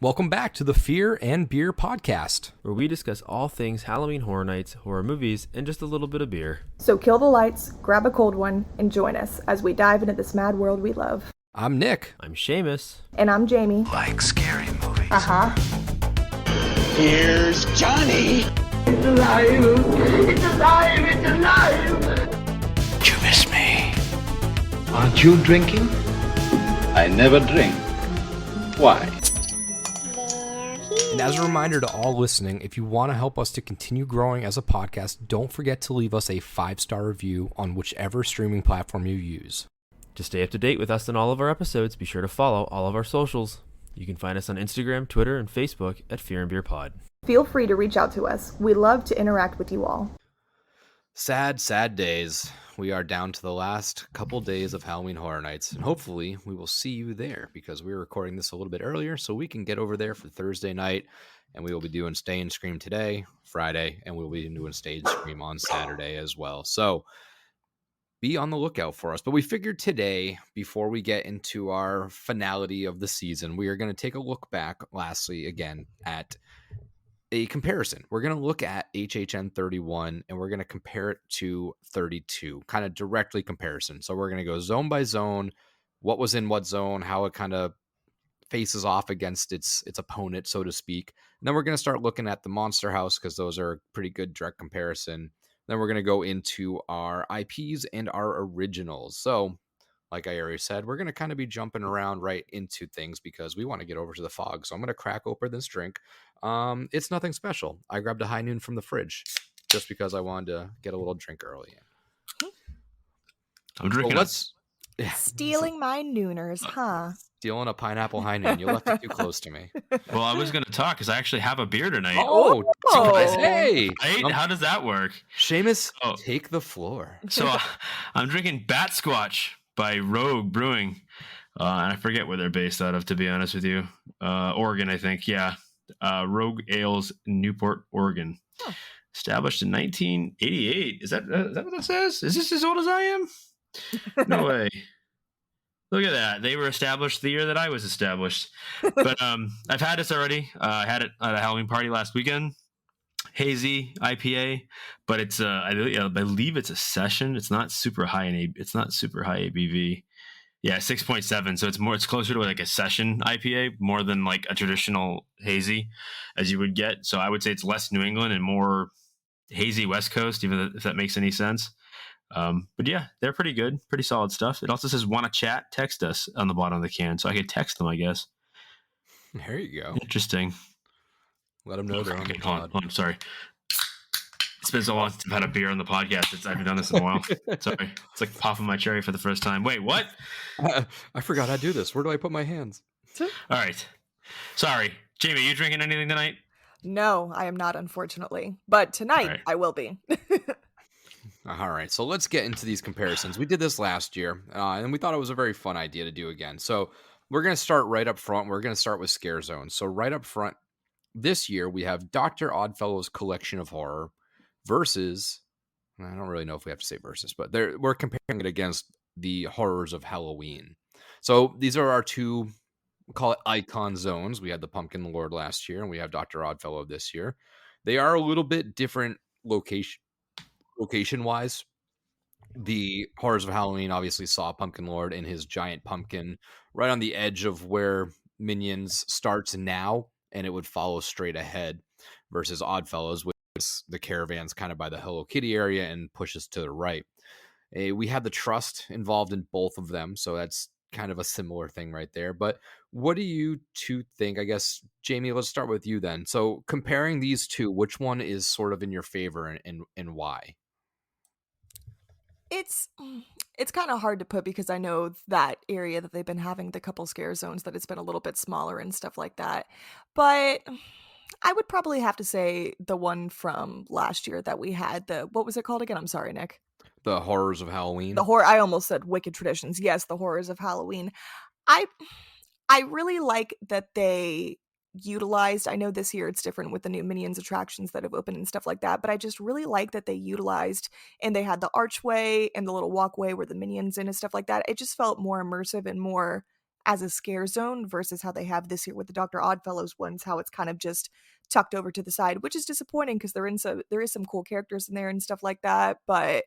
Welcome back to the Fear and Beer podcast, where we discuss all things Halloween Horror Nights, horror movies, and just a little bit of beer. So kill the lights, grab a cold one, and join us as we dive into this mad world we love. I'm Nick. I'm Seamus. And I'm Jamie. Like scary movies. Uh-huh. Here's Johnny. It's alive! It's alive! It's alive! You miss me. Aren't you drinking? I never drink. Why? And as a reminder to all listening, if you want to help us to continue growing as a podcast, don't forget to leave us a 5-star review on whichever streaming platform you use. To stay up to date with us and all of our episodes, be sure to follow all of our socials. You can find us on Instagram, Twitter, and Facebook at Fear and Beer Pod. Feel free to reach out to us. We love to interact with you all. Sad, sad days. We are down to the last couple days of Halloween Horror Nights, and hopefully we will see you there because we're recording this a little bit earlier so we can get over there for Thursday night, and we will be doing Stay and Scream today, Friday, and we'll be doing Stay and Scream on Saturday as well. So be on the lookout for us. But we figured today, before we get into our finality of the season, we are going to take a look back, lastly, again, at a comparison. We're going to look at HHN31 and we're going to compare it to 32, kind of directly comparison. So we're going to go zone by zone, what was in what zone, how it kind of faces off against its opponent, so to speak. And then we're going to start looking at the Monster House because those are a pretty good direct comparison. Then we're going to go into our IPs and our originals. So like I already said, we're going to kind of be jumping around right into things because we want to get over to the fog. So I'm going to crack open this drink. It's nothing special. I grabbed a High Noon from the fridge just because I wanted to get a little drink early. I'm drinking. Stealing my Nooners, huh? Stealing a pineapple High Noon. You left it too close to me. Well, I was going to talk because I actually have a beer tonight. Oh, hey. Right? How does that work? Seamus, take the floor. So I'm drinking Bat Squatch by Rogue Brewing. And I forget where they're based out of, to be honest with you. Oregon, I think. Yeah. Rogue Ales, Newport, Oregon. Huh. Established in 1988. Is that what that says? Is this as old as I am? No way. Look at that. They were established the year that I was established. But I've had this already. I had it at a Halloween party last weekend. Hazy IPA, but it's I believe it's a session. It's not super high ABV. Yeah, 6.7. So it's closer to like a session IPA more than like a traditional hazy as you would get. So I would say it's less New England and more hazy West Coast, even if that makes any sense. But yeah, they're pretty good, pretty solid stuff. It also says "Want to chat? Text us" on the bottom of the can, so I could text them, I guess. There you go. Interesting. Let them know they're on the pod. Hold on, sorry. It's been so long since I've had a beer on the podcast. I haven't done this in a while. Sorry. It's like popping my cherry for the first time. Wait, what? I forgot I do this. Where do I put my hands? All right. Sorry. Jamie, you drinking anything tonight? No, I am not, unfortunately. But tonight, I will be. All right. So let's get into these comparisons. We did this last year, and we thought it was a very fun idea to do again. So we're going to start right up front. We're going to start with Scare Zone. So right up front, this year, we have Dr. Oddfellow's Collection of Horror versus, I don't really know if we have to say versus, but we're comparing it against the Horrors of Halloween. So these are our two, we'll call it icon zones. We had the Pumpkin Lord last year, and we have Dr. Oddfellow this year. They are a little bit different location-wise. The Horrors of Halloween obviously saw Pumpkin Lord in his giant pumpkin right on the edge of where Minions starts now, and it would follow straight ahead, versus Oddfellows, which is the caravans kind of by the Hello Kitty area and pushes to the right. We have the Trust involved in both of them, so that's kind of a similar thing right there. But what do you two think? I guess, Jamie, let's start with you then. So comparing these two, which one is sort of in your favor and why? It's kind of hard to put because I know that area that they've been having the couple scare zones, that it's been a little bit smaller and stuff like that. But I would probably have to say the one from last year that we had, what was it called again? I'm sorry, Nick. The Horrors of Halloween. I almost said Wicked Traditions. Yes, the Horrors of Halloween. I really like that they utilized, I know this year it's different with the new Minions attractions that have opened and stuff like that, but I just really like that they utilized, and they had the archway and the little walkway where the Minions in and stuff like that. It just felt more immersive and more as a scare zone versus how they have this year with the Dr. Oddfellows ones, how it's kind of just tucked over to the side, which is disappointing because there is some cool characters in there and stuff like that. But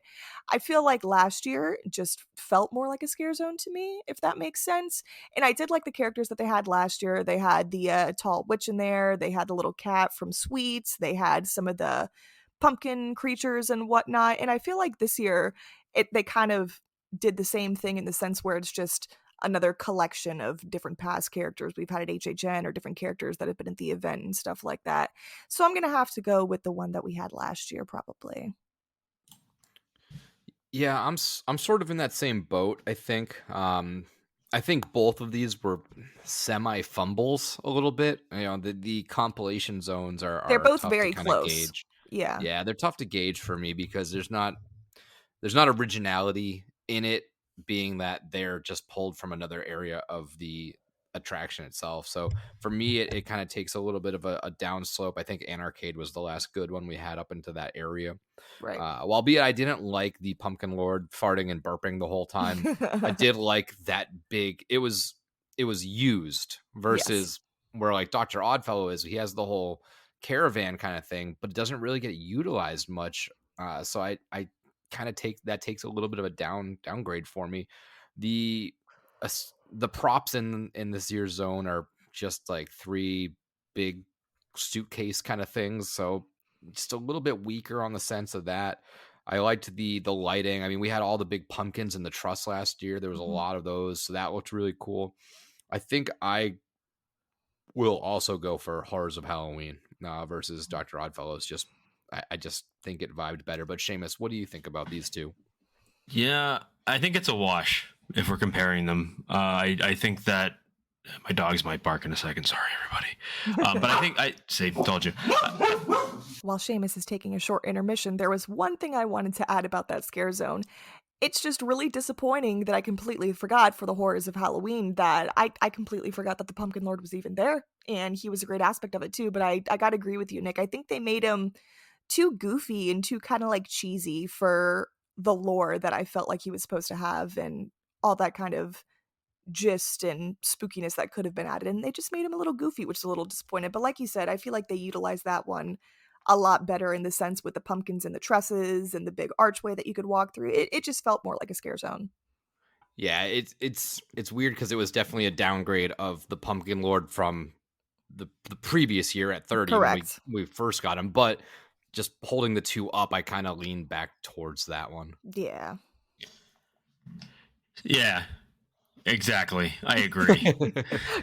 I feel like last year just felt more like a scare zone to me, if that makes sense. And I did like the characters that they had last year. They had the tall witch in there. They had the little cat from Sweets. They had some of the pumpkin creatures and whatnot. And I feel like this year they kind of did the same thing in the sense where it's just another collection of different past characters we've had at HHN or different characters that have been at the event and stuff like that. So I'm going to have to go with the one that we had last year, probably. Yeah, I'm sort of in that same boat, I think. I think both of these were semi fumbles a little bit. The compilation zones They're are both tough to very kind of close. gauge. Yeah. Yeah, they're tough to gauge for me because there's not originality in it, being that they're just pulled from another area of the attraction itself. So for me, it kind of takes a little bit of a down slope. I think Anarcade was the last good one we had up into that area. Right. Albeit I didn't like the Pumpkin Lord farting and burping the whole time. I did like that big. It was used versus where like Dr. Oddfellow is. He has the whole caravan kind of thing, but it doesn't really get utilized much. So I kind of takes a little bit of a downgrade for me. The the props in this year's zone are just like three big suitcase kind of things, so just a little bit weaker on the sense of that. I liked the lighting. I mean, we had all the big pumpkins in the truss last year. There was a lot of those, so that looked really cool. I think I will also go for Horrors of Halloween versus Dr. Oddfellows. I just think it vibed better. But Seamus, what do you think about these two? Yeah, I think it's a wash if we're comparing them. I think that my dogs might bark in a second. Sorry, everybody. But I think told you. While Seamus is taking a short intermission, there was one thing I wanted to add about that scare zone. It's just really disappointing that I completely forgot for the Horrors of Halloween that I completely forgot that the Pumpkin Lord was even there. And he was a great aspect of it too. But I got to agree with you, Nick. I think they made him too goofy and too kind of like cheesy for the lore that I felt like he was supposed to have and all that kind of gist and spookiness that could have been added. And they just made him a little goofy, which is a little disappointing. But like you said, I feel like they utilized that one a lot better in the sense with the pumpkins and the trusses and the big archway that you could walk through. It just felt more like a scare zone. Yeah, it's weird because it was definitely a downgrade of the Pumpkin Lord from the previous year at 30 Correct. when we first got him, but just holding the two up, I kind of leaned back towards that one. Yeah. Yeah, exactly. I agree.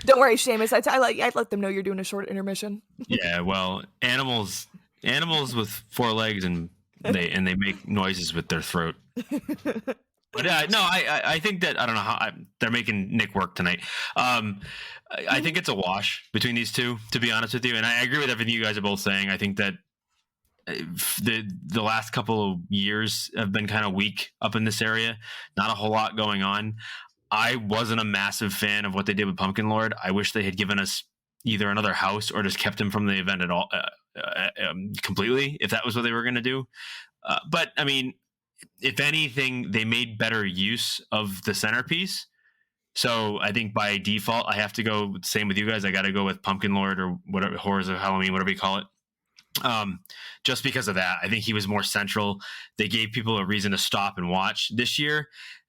Don't worry, Seamus. I'd let them know you're doing a short intermission. Yeah, well, animals with four legs and they make noises with their throat. But no, I think that I don't know how they're making Nick work tonight. I think it's a wash between these two, to be honest with you, and I agree with everything you guys are both saying. I think that the last couple of years have been kind of weak up in this area. Not a whole lot going on. I wasn't a massive fan of what they did with Pumpkin Lord. I wish they had given us either another house or just kept him from the event at all completely, if that was what they were going to do. But I mean, if anything, they made better use of the centerpiece. So I think by default, I have to go same with you guys. I got to go with Pumpkin Lord or whatever, Horrors of Halloween, whatever you call it. Just because of that, I think he was more central. They gave people a reason to stop and watch this year.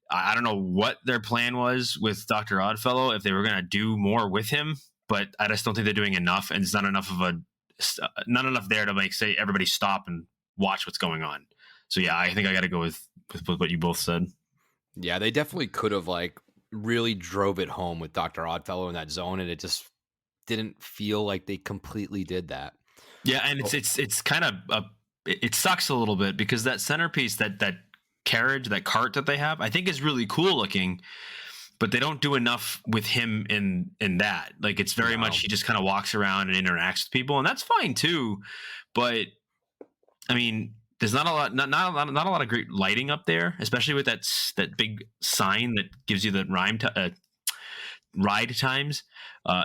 I don't know what their plan was with Dr. Oddfellow, if they were going to do more with him, but I just don't think they're doing enough. And it's not enough there to say everybody stop and watch what's going on. So yeah, I think I got to go with what you both said. Yeah, they definitely could have really drove it home with Dr. Oddfellow in that zone, and it just didn't feel like they completely did that. Yeah, and it's kind of it sucks a little bit because that centerpiece, that carriage, that cart that they have, I think is really cool looking, but they don't do enough with him in that. Like it's very much he just kind of walks around and interacts with people, and that's fine too. But I mean, there's not a lot of great lighting up there, especially with that big sign that gives you the ride times.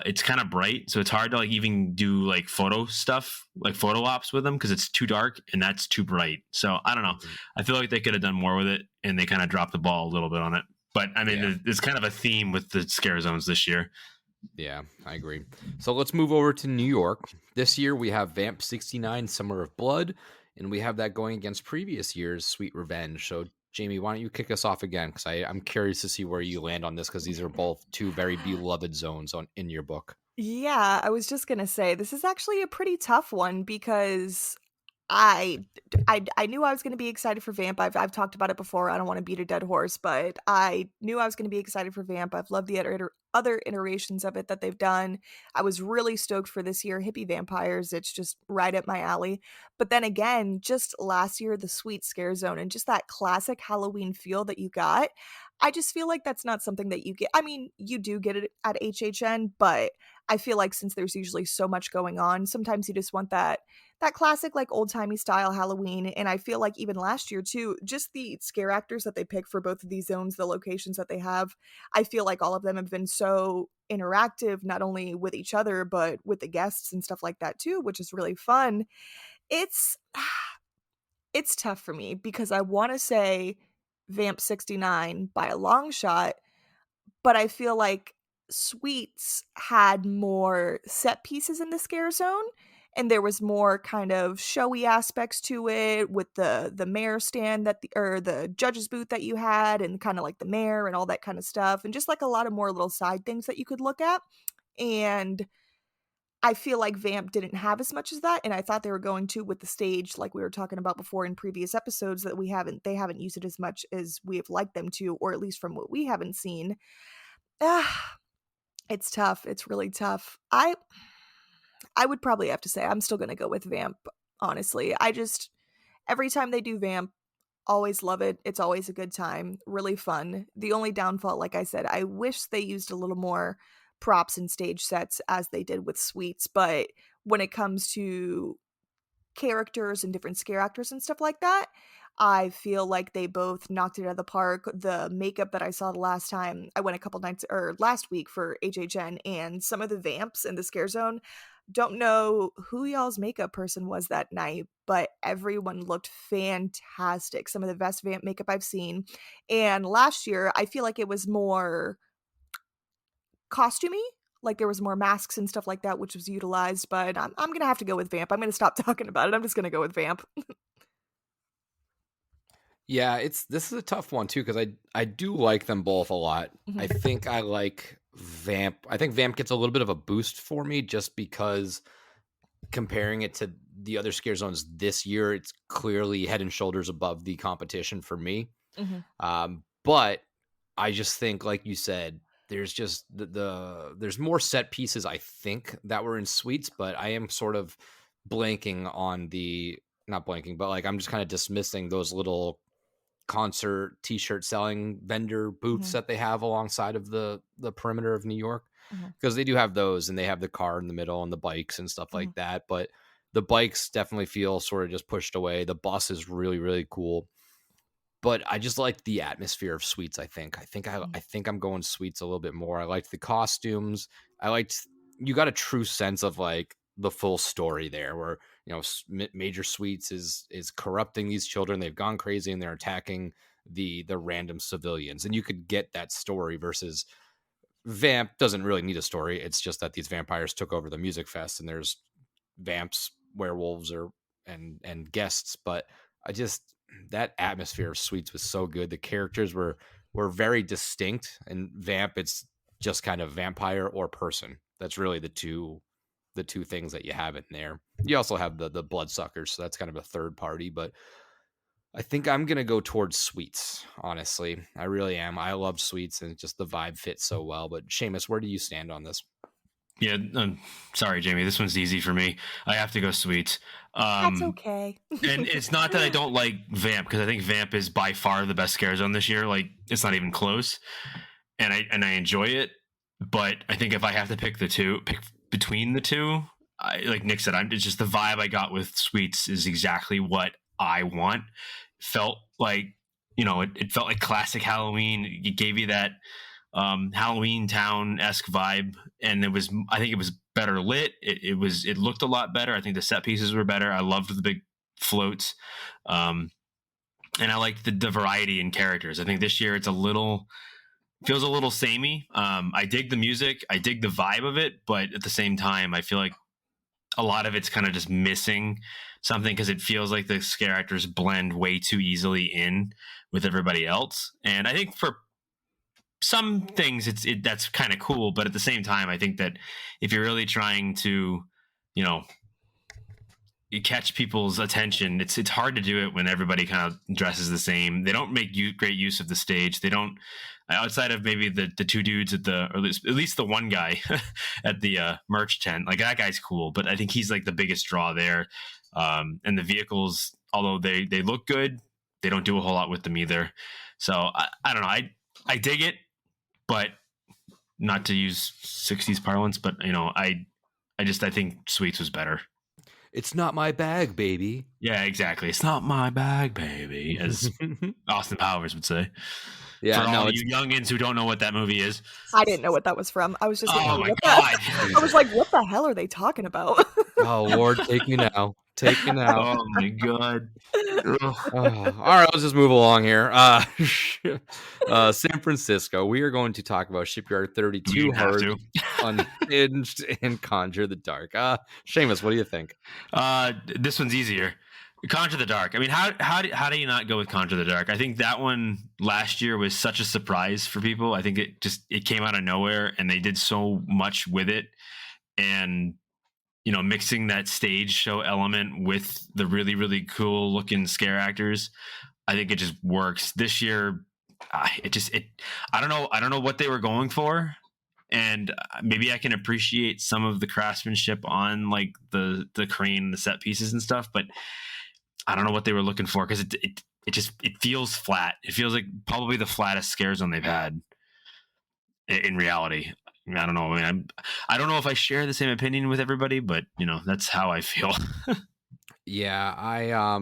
It's kind of bright, so it's hard to even do photo stuff, photo ops with them because it's too dark and that's too bright. So I don't know. I feel like they could have done more with it, and they kind of dropped the ball a little bit on it. But I mean, Yeah. it's kind of a theme with the scare zones this year. Yeah, I agree. So let's move over to New York. This year we have Vamp 69 Summer of Blood, and we have that going against previous year's Sweet Revenge. So, Jamie, why don't you kick us off again? Because I'm curious to see where you land on this, because these are both two very beloved zones in your book. Yeah, I was just gonna say this is actually a pretty tough one because I knew I was gonna be excited for Vamp. I've talked about it before. I don't want to beat a dead horse, but I knew I was gonna be excited for Vamp. I've loved the other iterations of it that they've done. I was really stoked for this year, Hippie Vampires. It's just right up my alley. But then again, just last year, the Sweet Scare Zone and just that classic Halloween feel that you got. I just feel like that's not something that you get. I mean, you do get it at HHN, but I feel like since there's usually so much going on, sometimes you just want that classic like old-timey style Halloween. And I feel like even last year too, just the scare actors that they pick for both of these zones, the locations that they have, I feel like all of them have been so interactive, not only with each other, but with the guests and stuff like that too, which is really fun. It's it's tough for me because I want to say Vamp 69 by a long shot, but I feel like Sweets had more set pieces in the scare zone, and there was more kind of showy aspects to it with the mayor stand or the judge's booth that you had, and kind of like the mayor and all that kind of stuff, and just like a lot of more little side things that you could look at. And I feel like Vamp didn't have as much as that, and I thought they were going to with the stage, like we were talking about before in previous episodes, that they haven't used it as much as we have liked them to, or at least from what we haven't seen. Ah, it's tough. It's really tough. I would probably have to say I'm still gonna go with Vamp, honestly. Every time they do Vamp, always love it. It's always a good time, really fun. The only downfall, like I said, I wish they used a little more props and stage sets as they did with Sweets, but when it comes to characters and different scare actors and stuff like that, I feel like they both knocked it out of the park. The makeup that I saw the last time I went a couple nights or last week for HHN, and some of the vamps in the scare zone, don't know who y'all's makeup person was that night, but everyone looked fantastic. Some of the best vamp makeup I've seen. And last year, I feel like it was more costumey. Like there was more masks and stuff like that, which was utilized, but I'm going to have to go with Vamp. I'm going to stop talking about it. I'm just going to go with Vamp. Yeah, this is a tough one too, because I do like them both a lot. I Mhm. think I like Vamp. I think Vamp gets a little bit of a boost for me just because comparing it to the other scare zones this year, it's clearly head and shoulders above the competition for me. Mhm. But I just think, like you said, there's just there's more set pieces I think that were in Sweets, but I am sort of blanking on not blanking, but like I'm just kind of dismissing those little concert t-shirt selling vendor booths Mhm. that they have alongside of the perimeter of New York, Mhm. because they do have those, and they have the car in the middle and the bikes and stuff like Mhm. that. But the bikes definitely feel sort of just pushed away. The bus is really, really cool, but I just like the atmosphere of Sweets. I think I'm going Sweets a little bit more. I liked the costumes. I liked You got a true sense of like the full story there, where Major Sweets is corrupting these children. They've gone crazy and they're attacking the random civilians, and you could get that story. Versus Vamp doesn't really need a story. It's just that these vampires took over the music fest, and there's vamps, werewolves, or and guests. But I just that atmosphere of Sweets was so good. The characters were very distinct, and Vamp, it's just kind of vampire or person. That's really the two things that you have in there. You also have the bloodsuckers, so that's kind of a third party. But I think I'm gonna go towards Sweets. Honestly, I really am. I love Sweets, and just the vibe fits so well. But Seamus, where do you stand on this? Yeah, sorry, Jamie. This one's easy for me. I have to go Sweets. That's okay. And it's not that I don't like Vamp, because I think Vamp is by far the best scare zone this year. Like, it's not even close, and I enjoy it. But I think if I have to pick between the two, like Nick said, it's just the vibe I got with Sweets is exactly what I want. Felt like it felt like classic Halloween. It gave you that Halloween Town esque vibe, and I think it was better lit. It looked a lot better. I think the set pieces were better. I loved the big floats, and I liked the variety in characters. I think this year it's a little feels a little samey. I dig the music, I dig the vibe of it, but at the same time, I feel like a lot of it's kind of just missing something because it feels like the scare actors blend way too easily in with everybody else. And I think for some things, that's kind of cool, but at the same time, I think that if you're really trying to, you know, you catch people's attention, it's hard to do it when everybody kind of dresses the same. They don't make great use of the stage. They don't, outside of maybe the two dudes at the, or at least the one guy at the merch tent. Like that guy's cool, but I think he's like the biggest draw there. And the vehicles, although they look good, they don't do a whole lot with them either. So I don't know. I dig it, but not to use 60s parlance, but you know, I think Sweets was better. It's not my bag, baby. Yeah, exactly. It's not my bag, baby, as Austin Powers would say. Yeah, for no, all it's you youngins who don't know what that movie is. I didn't know what that was from. I was just like, Oh my what god! I was like, what the hell are they talking about? oh Lord, take me now. Take me now. Oh my god! Oh, all right, let's just move along here. San Francisco. We are going to talk about Shipyard 32, You have Hard, to. Unhinged, and Conjure the Dark. Seamus, what do you think? This one's easier. Conjure the Dark. I mean, how do you not go with Conjure the Dark? I think that one last year was such a surprise for people. I think it came out of nowhere, and they did so much with it, and you know, mixing that stage show element with the really, really cool looking scare actors, I think it just works. This year, I don't know what they were going for, and maybe I can appreciate some of the craftsmanship on like the crane, the set pieces and stuff, but I don't know what they were looking for because it feels flat. It feels like probably the flattest scare zone they've had in reality. I don't know. I mean, I don't know if I share the same opinion with everybody, but you know, that's how I feel. Yeah,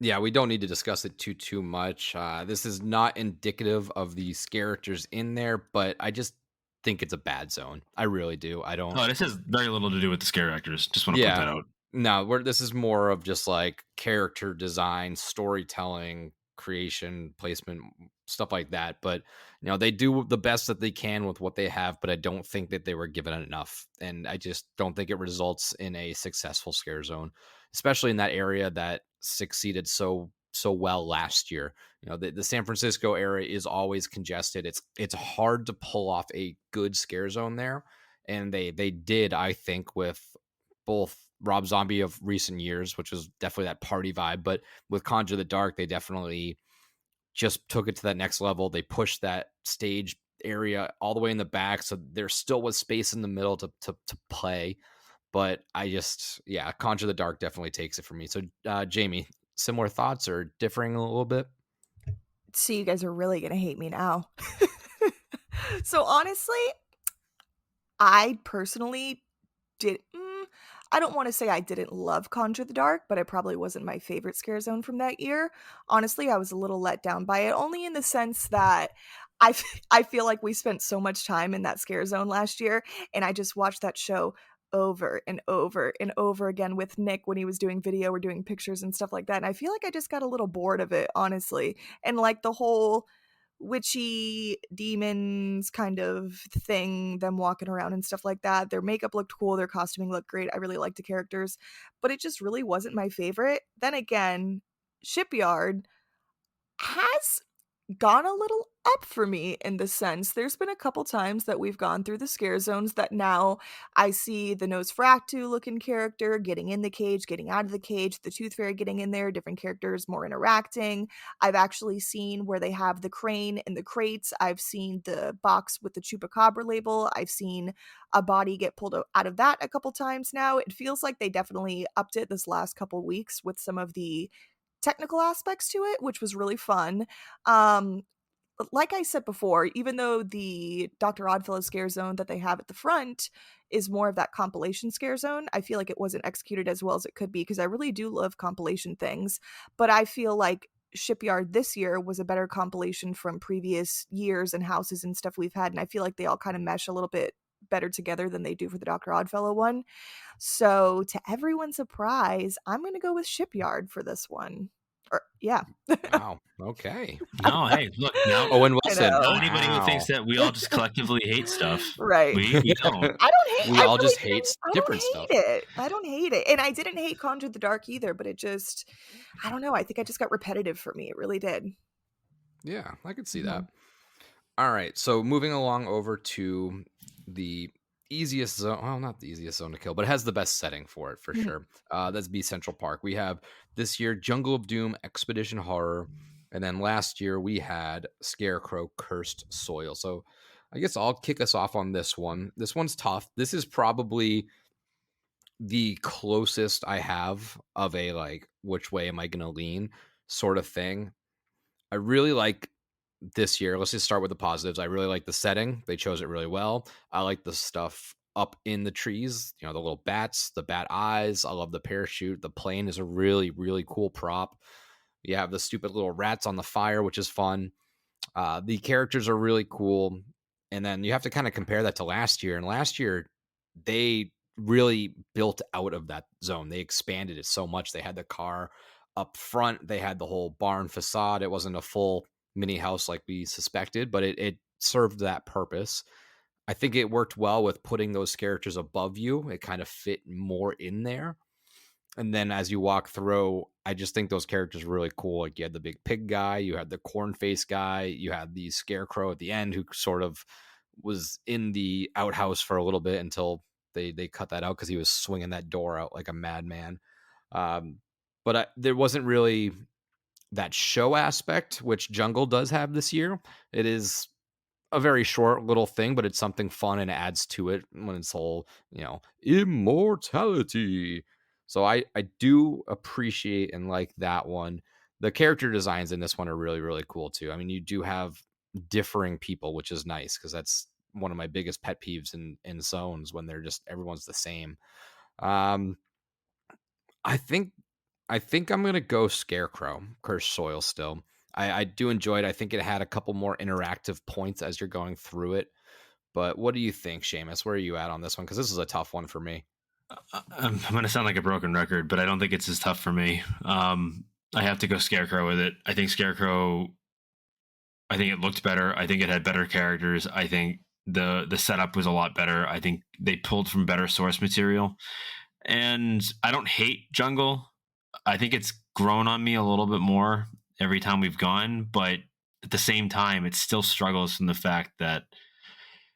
yeah, we don't need to discuss it too much. This is not indicative of the characters in there, but I just think it's a bad zone. I really do. I don't. Oh, this has very little to do with the scare actors. Just want to Yeah. point that out. No, this is more of just like character design, storytelling, creation, placement, stuff like that. But you know, they do the best that they can with what they have, but I don't think that they were given enough. And I just don't think it results in a successful scare zone, especially in that area that succeeded so well last year. You know, the San Francisco area is always congested. It's hard to pull off a good scare zone there. And they did, I think, with both Rob Zombie of recent years, which was definitely that party vibe, but with Conjure the Dark, they definitely just took it to that next level. They pushed that stage area all the way in the back, so there still was space in the middle to play. But Conjure the Dark definitely takes it for me. So, Jamie, similar thoughts or differing a little bit? See, you guys are really gonna hate me now. So honestly, I personally I don't want to say I didn't love Conjure the Dark, but it probably wasn't my favorite scare zone from that year. Honestly, I was a little let down by it, only in the sense that I feel like we spent so much time in that scare zone last year, and I just watched that show over and over and over again with Nick when he was doing video or doing pictures and stuff like that. And I feel like I just got a little bored of it, honestly. And like the whole witchy demons kind of thing, them walking around and stuff like that. Their makeup looked cool, their costuming looked great. I really liked the characters, but it just really wasn't my favorite. Then again, Shipyard has gone a little up for me in the sense. There's been a couple times that we've gone through the scare zones that now I see the Nosferatu looking character getting in the cage, getting out of the cage, the Tooth Fairy getting in there, different characters more interacting. I've actually seen where they have the crane and the crates. I've seen the box with the Chupacabra label. I've seen a body get pulled out of that a couple times now. It feels like they definitely upped it this last couple weeks with some of the technical aspects to it, which was really fun. Like I said before, even though the Dr. Oddfellow scare zone that they have at the front is more of that compilation scare zone, I feel like it wasn't executed as well as it could be, because I really do love compilation things. But I feel like Shipyard this year was a better compilation from previous years and houses and stuff we've had, and I feel like they all kind of mesh a little bit better together than they do for the Dr. Oddfellow one. So to everyone's surprise, I'm going to go with Shipyard for this one. Yeah. Wow. Okay. No, hey, look now. Owen I Wilson. Now know. anybody who thinks Wow. that we all just collectively hate stuff, Right. we don't. I don't hate We I all really just hate didn't I don't different stuff. hate it. I don't hate it. And I didn't hate Conjure the Dark either, but it just I don't know, I think it just got repetitive for me. It really did. Yeah, I could see Mhm. that. All right, so moving along over to the easiest zone. Well, not the easiest zone to kill, but it has the best setting for it for Mhm. sure. That's Be Central Park. We have this year Jungle of Doom Expedition Horror, and then last year we had Scarecrow Cursed Soil. So I guess I'll kick us off on this one. This one's tough. This is probably the closest I have of a like which way am I going to lean sort of thing. I really like this year. Let's just start with the positives. I really like the setting. They chose it really well. I like the stuff up in the trees, the little bats, the bat eyes. I love the parachute. The plane is a really, really cool prop. You have the stupid little rats on the fire, which is fun. The characters are really cool. And then you have to kind of compare that to last year. And last year, they really built out of that zone. They expanded it so much. They had the car up front, they had the whole barn facade. It wasn't a full mini house like we suspected, but it served that purpose. I think it worked well with putting those characters above you. It kind of fit more in there. And then as you walk through, I just think those characters are really cool. Like you had the big pig guy, you had the corn face guy, you had the scarecrow at the end who sort of was in the outhouse for a little bit until they cut that out because he was swinging that door out like a madman. But there wasn't really that show aspect, which Jungle does have this year. It is a very short little thing, but it's something fun and adds to it when it's whole, immortality. So I do appreciate and like that one. The character designs in this one are really, really cool too. I mean, you do have differing people, which is nice because that's one of my biggest pet peeves in zones when they're just everyone's the same. Um, I think I'm gonna go Scarecrow, Cursed Soil still. I do enjoy it. I think it had a couple more interactive points as you're going through it. But what do you think, Seamus? Where are you at on this one? Because this is a tough one for me. I'm going to sound like a broken record, but I don't think it's as tough for me. I have to go Scarecrow with it. I think Scarecrow. I think it looked better. I think it had better characters. I think the setup was a lot better. I think they pulled from better source material. And I don't hate Jungle. I think it's grown on me a little bit more every time we've gone, but at the same time, it still struggles from the fact that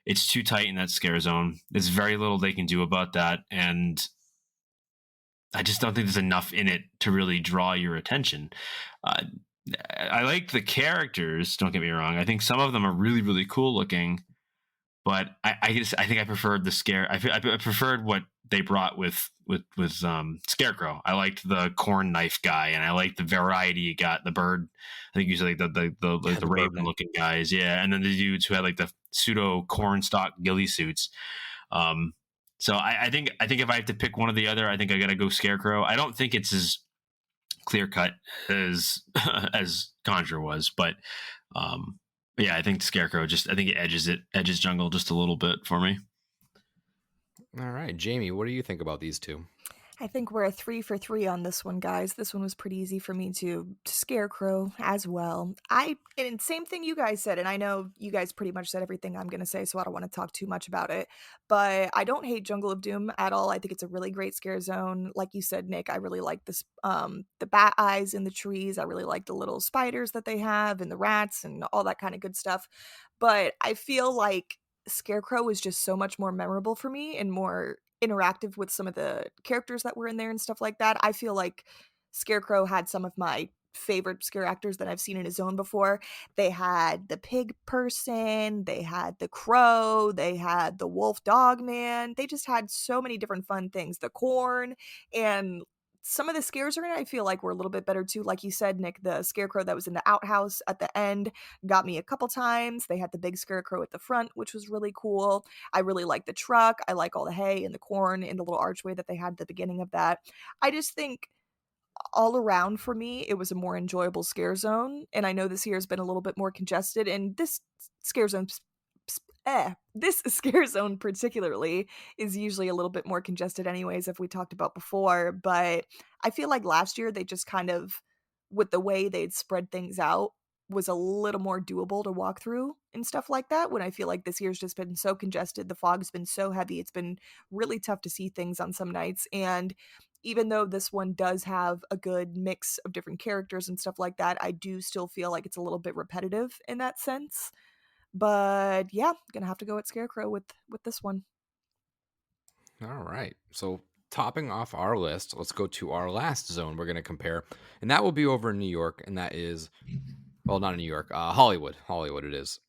it's too tight in that scare zone. There's very little they can do about that, and I just don't think there's enough in it to really draw your attention. Uh, I like the characters. Don't get me wrong. I think some of them are really, really cool looking, but I think I preferred the scare. I preferred what they brought with Scarecrow. I liked the corn knife guy, and I liked the variety you got. The bird, I think you said like the raven birdman. looking guys, yeah, and then the dudes who had like the pseudo corn stalk ghillie suits. So I think if I have to pick one or the other, I think I got to go Scarecrow. I don't think it's as clear cut as as Conjure was, but yeah, I think Scarecrow I think it edges Jungle just a little bit for me. All right, Jamie, what do you think about these two? I think we're a 3 for 3 on this one, guys. This one was pretty easy for me to Scarecrow as well. And same thing you guys said, and I know you guys pretty much said everything I'm gonna say, so I don't want to talk too much about it. But I don't hate Jungle of Doom at all. I think it's a really great scare zone. Like you said, Nick, I really like this the bat eyes in the trees. I really like the little spiders that they have and the rats and all that kind of good stuff. But I feel like Scarecrow is just so much more memorable for me and more interactive with some of the characters that were in there and stuff like that. I feel like Scarecrow had some of my favorite scare actors that I've seen in his own before. They had the pig person, they had the crow, they had the wolf dog man. They just had so many different fun things. The corn and some of the scares are in it, I feel like were a little bit better too. Like you said, Nick, the scarecrow that was in the outhouse at the end got me a couple times. They had the big scarecrow at the front, which was really cool. I really like the truck. I like all the hay and the corn and the little archway that they had at the beginning of that. I just think all around for me, it was a more enjoyable scare zone. And I know this year has been a little bit more congested, and this scare zone this scare zone particularly is usually a little bit more congested anyways, if we talked about before, but I feel like last year they just kind of with the way they'd spread things out, was a little more doable to walk through and stuff like that, when I feel like this year's just been so congested. The fog's been so heavy. It's been really tough to see things on some nights. And even though this one does have a good mix of different characters and stuff like that, I do still feel like it's a little bit repetitive in that sense. But yeah, gonna have to go at Scarecrow with this one. All right. So topping off our list, let's go to our last zone we're going to compare. And that will be over in New York. And that is, well, not in New York, Hollywood. Hollywood it is.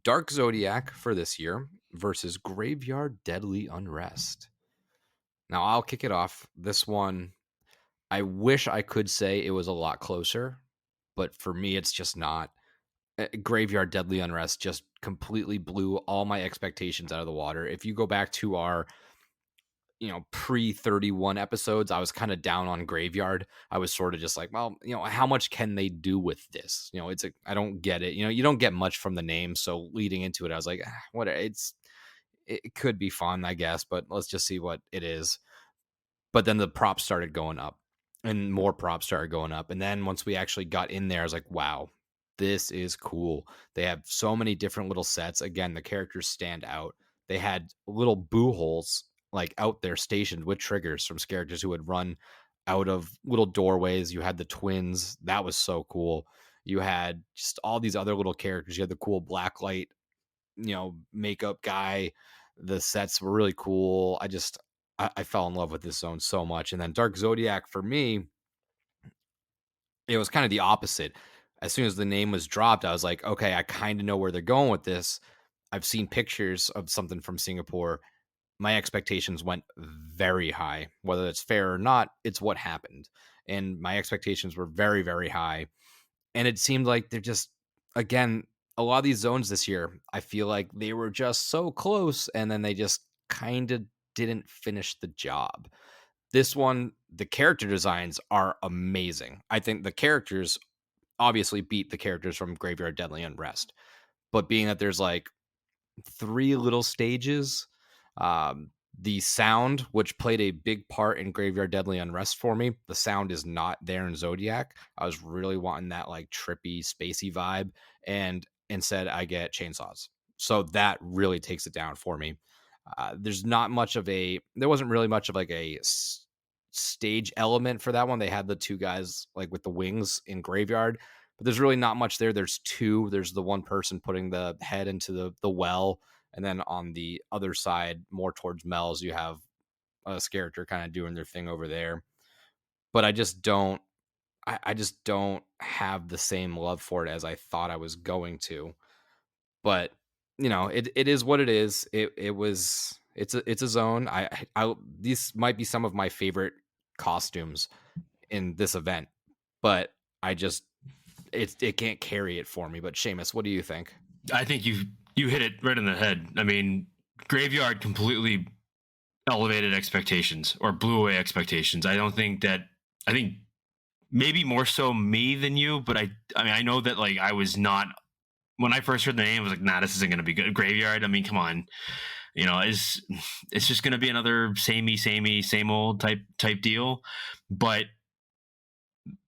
Dark Zodiac for this year versus Graveyard Deadly Unrest. Now, I'll kick it off. This one, I wish I could say it was a lot closer, but for me, it's just not. Graveyard Deadly Unrest just completely blew all my expectations out of the water. If you go back to our pre 31 episodes, I was kind of down on Graveyard. I was sort of just like, well, how much can they do with this? I don't get it. You don't get much from the name. So leading into it, I was like, what? It could be fun, I guess, but let's just see what it is. But then the props started going up and more props started going up. And then once we actually got in there, I was like, wow, this is cool. They have so many different little sets. Again, the characters stand out. They had little boo holes like out there stationed with triggers from characters who would run out of little doorways. You had the twins. That was so cool. You had just all these other little characters. You had the cool blacklight, makeup guy. The sets were really cool. I fell in love with this zone so much. And then Dark Zodiac for me, it was kind of the opposite. As soon as the name was dropped, I was like, okay, I kind of know where they're going with this. I've seen pictures of something from Singapore. My expectations went very high. Whether it's fair or not, it's what happened. And my expectations were very, very high. And it seemed like they're just, again, a lot of these zones this year, I feel like they were just so close and then they just kind of didn't finish the job. This one, the character designs are amazing. I think the characters obviously beat the characters from Graveyard Deadly Unrest. But being that there's like 3 little stages, the sound, which played a big part in Graveyard Deadly Unrest for me, the sound is not there in Zodiac. I was really wanting that like trippy, spacey vibe, and instead I get chainsaws. So that really takes it down for me. There wasn't really much of like a stage element for that one. They had the 2 guys like with the wings in Graveyard, but there's really not much there. There's the one person putting the head into the well. And then on the other side, more towards Mel's, you have a character kind of doing their thing over there. But I just don't have the same love for it as I thought I was going to. But it is what it is. It's a zone. These might be some of my favorite costumes in this event, but it can't carry it for me. But Seamus, what do you think? I think you hit it right in the head. I mean, Graveyard completely elevated expectations or blew away expectations. I think maybe more so me than you, but I mean, I know that like I was not, when I first heard the name, I was like, nah, this isn't going to be good. Graveyard. I mean, come on, it's just going to be another samey, same old type deal. But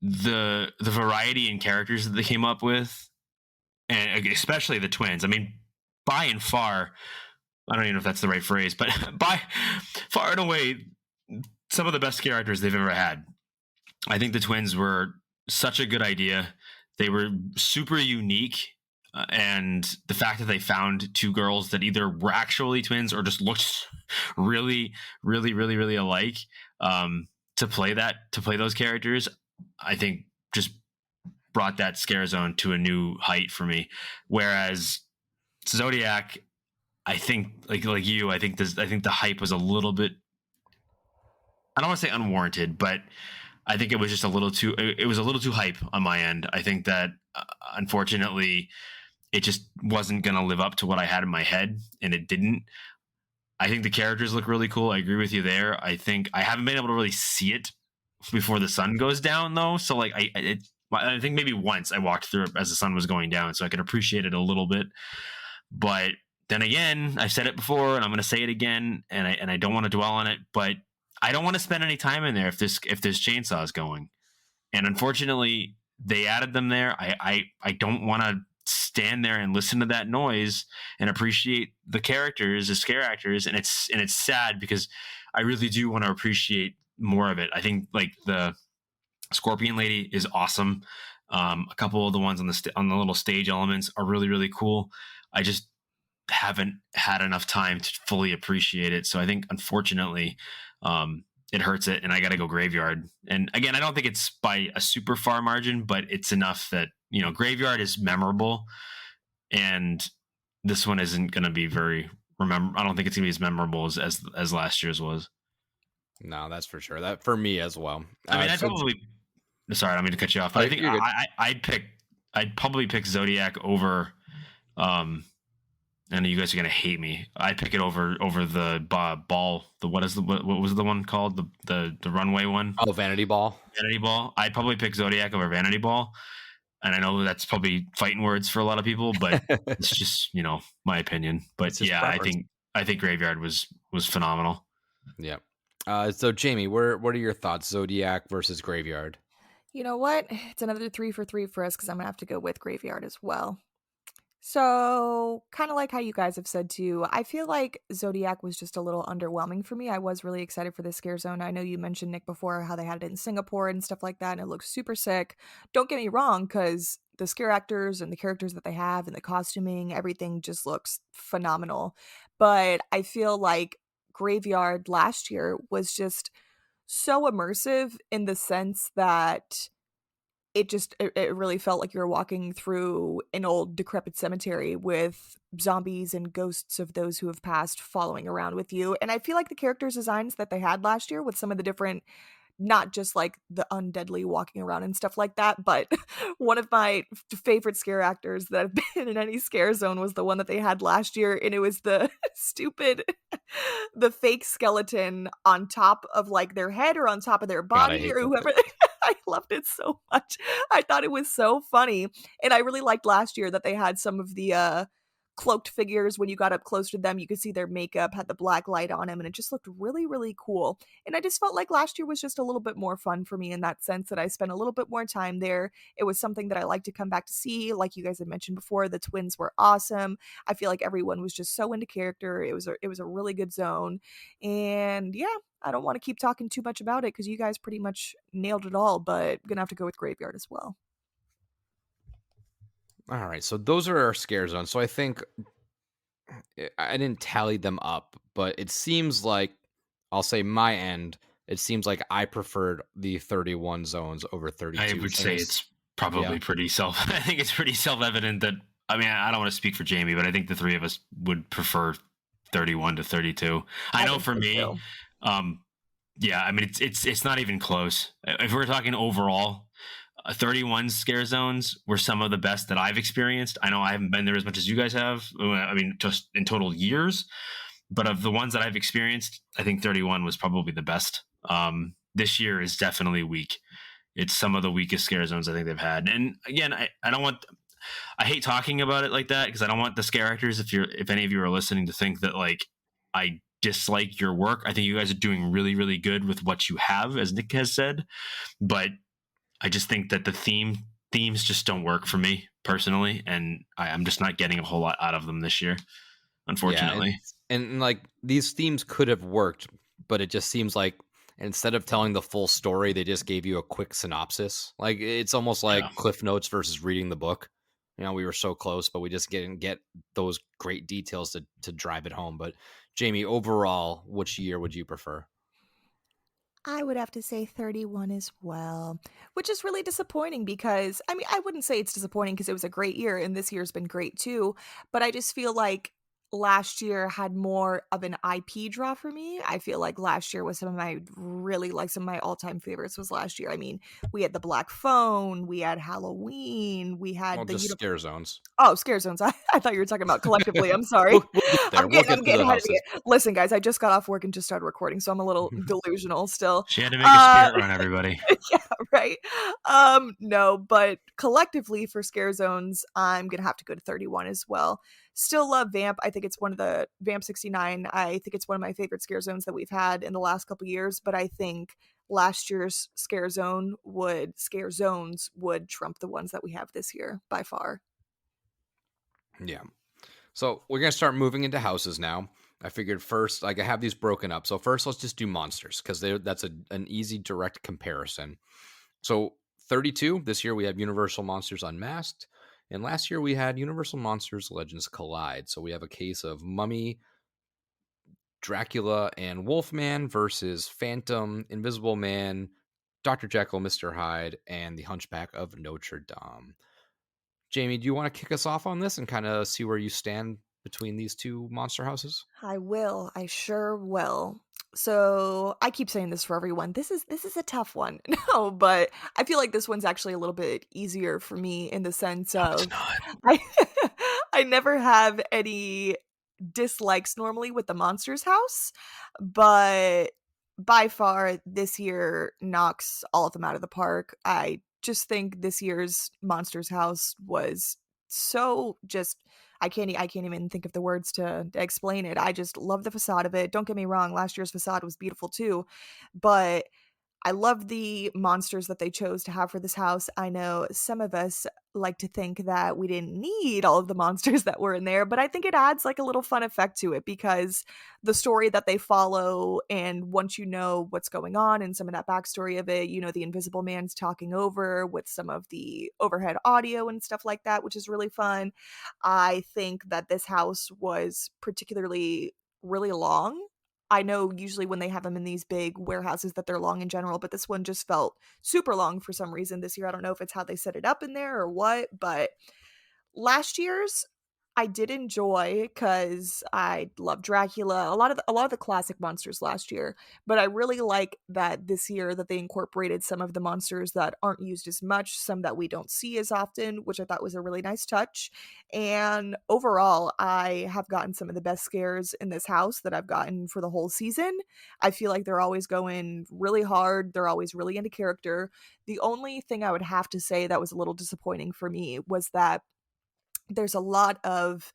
the variety in characters that they came up with, and especially the twins, I mean, by and far, I don't even know if that's the right phrase, but by far and away, some of the best characters they've ever had. I think the twins were such a good idea. They were super unique. And the fact that they found 2 girls that either were actually twins or just looked really, really, really, really alike to play those characters, I think just brought that scare zone to a new height for me. Whereas Zodiac, I think like you, I think the hype was a little bit, I don't want to say unwarranted, but I think it was just a little too hype on my end. I think that unfortunately it just wasn't going to live up to what I had in my head, and it didn't. I think the characters look really cool. I agree with you there. I think I haven't been able to really see it before the sun goes down though. So like I think maybe once I walked through it as the sun was going down, so I could appreciate it a little bit. But then again, I've said it before and I'm going to say it again, and I don't want to dwell on it, but I don't want to spend any time in there if there's chainsaws going. And unfortunately, they added them there. I don't want to stand there and listen to that noise and appreciate the characters, the scare actors, and it's sad because I really do want to appreciate more of it. I think like the Scorpion Lady is awesome. A couple of the ones on on the little stage elements are really really cool. I just haven't had enough time to fully appreciate it. So I think unfortunately, it hurts it, and I got to go Graveyard. And again, I don't think it's by a super far margin, but it's enough that Graveyard is memorable, and this one isn't going to be very remember. I don't think it's going to be as memorable as last year's was. No, that's for sure. That for me as well. I mean, So sorry, I don't mean to cut you off, but I think you're good. I'd probably pick Zodiac over. I know you guys are gonna hate me. I'd pick it over the ball. What was the one called? The runway one? Oh, Vanity Ball. Vanity Ball. I'd probably pick Zodiac over Vanity Ball. And I know that's probably fighting words for a lot of people, but it's just my opinion. But yeah, I think Graveyard was phenomenal. Yeah. So Jamie, what are your thoughts? Zodiac versus Graveyard. You know what? It's another 3 for 3 for us because I'm gonna have to go with Graveyard as well. So, kind of like how you guys have said too, I feel like Zodiac was just a little underwhelming for me. I was really excited for this scare zone. I know you mentioned, Nick, before how they had it in Singapore and stuff like that, and it looks super sick. Don't get me wrong, because the scare actors and the characters that they have and the costuming, everything just looks phenomenal. But I feel like Graveyard last year was just so immersive in the sense that it really felt like you were walking through an old decrepit cemetery with zombies and ghosts of those who have passed following around with you. And I feel like the characters designs that they had last year with some of the different, not just like the undeadly walking around and stuff like that, but one of my favorite scare actors that have been in any scare zone was the one that they had last year, and it was the the fake skeleton on top of like their head or on top of their body or whoever. I loved it so much. I thought it was so funny. And I really liked last year that they had some of the cloaked figures. When you got up close to them, you could see their makeup had the black light on them, and it just looked really, really cool. And I just felt like last year was just a little bit more fun for me in that sense, that I spent a little bit more time there. It was something that I like to come back to see. Like you guys had mentioned before, the twins were awesome. I feel like everyone was just so into character. It was a really good zone. And yeah, I don't want to keep talking too much about it because you guys pretty much nailed it all, but I'm gonna have to go with Graveyard as well. All right, so those are our scare zones. So I think I didn't tally them up, but it seems like, I'll say my end, it seems like I preferred the 31 zones over 32. I would say it's probably pretty I think it's pretty self-evident that, I mean, I don't want to speak for Jamie, but I think the three of us would prefer 31 to 32. I know for me, yeah, I mean, it's not even close. If we're talking overall, 31 scare zones were some of the best that I've experienced. I know I haven't been there as much as you guys have. I mean, just in total years. But of the ones that I've experienced, I think 31 was probably the best. This year is definitely weak. It's some of the weakest scare zones I think they've had. And again, I hate talking about it like that because I don't want the scare actors, if any of you are listening, to think that like I dislike your work. I think you guys are doing really, really good with what you have, as Nick has said. But I just think that the themes just don't work for me personally, and I'm just not getting a whole lot out of them this year, unfortunately. Yeah, and like these themes could have worked, but it just seems like instead of telling the full story, they just gave you a quick synopsis. Like it's almost like Cliff Notes versus reading the book. We were so close, but we just didn't get those great details to drive it home. But Jamie, overall, which year would you prefer? I would have to say 31 as well, which is really disappointing because, I mean, I wouldn't say it's disappointing because it was a great year and this year's been great too, but I just feel like last year had more of an IP draw for me. I feel like last year was some of my all-time favorites was last year. I mean, we had the Black Phone, we had Halloween, we had just scare zones. Oh, scare zones. I thought you were talking about collectively. I'm sorry. We'll get there. I'm getting ahead of you. Listen, guys, I just got off work and just started recording, so I'm a little delusional still. She had to make a spirit run, everybody. Yeah, right. No, but collectively for scare zones, I'm gonna have to go to 31 as well. Still love Vamp. I think it's one of the Vamp 69. I think it's one of my favorite scare zones that we've had in the last couple years, but I think last year's scare zones would trump the ones that we have this year by far. Yeah. So we're gonna start moving into houses now. I figured first, like I have these broken up. So first, let's just do monsters because that's an easy direct comparison. So 32 this year we have Universal Monsters Unmasked, and last year we had Universal Monsters Legends Collide. So we have a case of Mummy, Dracula, and Wolfman versus Phantom, Invisible Man, Dr. Jekyll, Mr. Hyde, and the Hunchback of Notre Dame. Jamie, do you want to kick us off on this and kind of see where you stand between these two monster houses? I will. I sure will. So I keep saying this for everyone. This is a tough one. No, but I feel like this one's actually a little bit easier for me in the sense No, it's of not. I I never have any dislikes normally with the Monsters house, but by far this year knocks all of them out of the park. I just think this year's Monsters house was so just I can't even think of the words to explain it. I just love the facade of it. Don't get me wrong, last year's facade was beautiful too, but I love the monsters that they chose to have for this house. I know some of us like to think that we didn't need all of the monsters that were in there, but I think it adds like a little fun effect to it because the story that they follow, and once you know what's going on and some of that backstory of it, you know, the Invisible Man's talking over with some of the overhead audio and stuff like that, which is really fun. I think that this house was particularly really long. I know usually when they have them in these big warehouses that they're long in general, but this one just felt super long for some reason this year. I don't know if it's how they set it up in there or what, but last year's I did enjoy because I love Dracula, a lot of the classic monsters last year, but I really like that this year that they incorporated some of the monsters that aren't used as much, some that we don't see as often, which I thought was a really nice touch. And overall, I have gotten some of the best scares in this house that I've gotten for the whole season. I feel like they're always going really hard, they're always really into character. The only thing I would have to say that was a little disappointing for me was that there's a lot of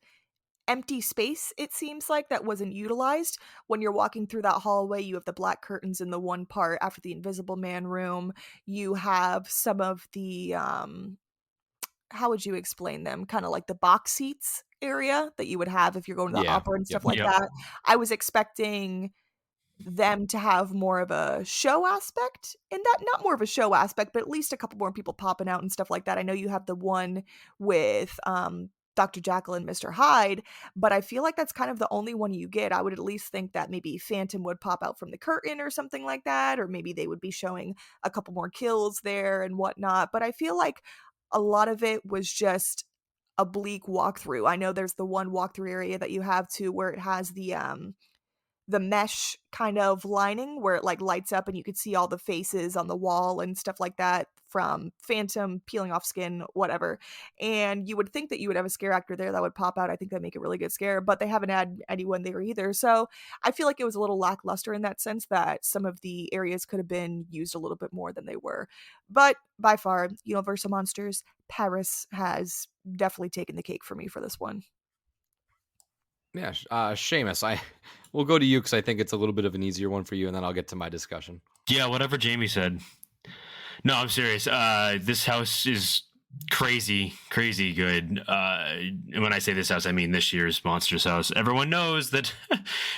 empty space, it seems like, that wasn't utilized. When you're walking through that hallway, you have the black curtains in the one part after the Invisible Man room. You have some of the how would you explain them? Kind of like the box seats area that you would have if you're going to the Yeah. opera and Yep. stuff like Yep. that. I was expecting them to have more of a show aspect in that, not more of a show aspect, but at least a couple more people popping out and stuff like that. I know you have the one with Dr. Jekyll and Mr. Hyde, but I feel like that's kind of the only one you get. I would at least think that maybe Phantom would pop out from the curtain or something like that, or maybe they would be showing a couple more kills there and whatnot. But I feel like a lot of it was just a bleak walkthrough. I know there's the one walkthrough area that you have too where it has the mesh kind of lining where it like lights up and you could see all the faces on the wall and stuff like that from Phantom peeling off skin, whatever. And you would think that you would have a scare actor there that would pop out. I think that'd make a really good scare, but they haven't had anyone there either. So I feel like it was a little lackluster in that sense that some of the areas could have been used a little bit more than they were. But by far, Universal Monsters, Paris has definitely taken the cake for me for this one. Yeah. Seamus, we'll go to you because I think it's a little bit of an easier one for you, and then I'll get to my discussion. Yeah, whatever Jamie said. No, I'm serious. This house is crazy good. And when I say this house, I mean this year's Monsters house. Everyone knows that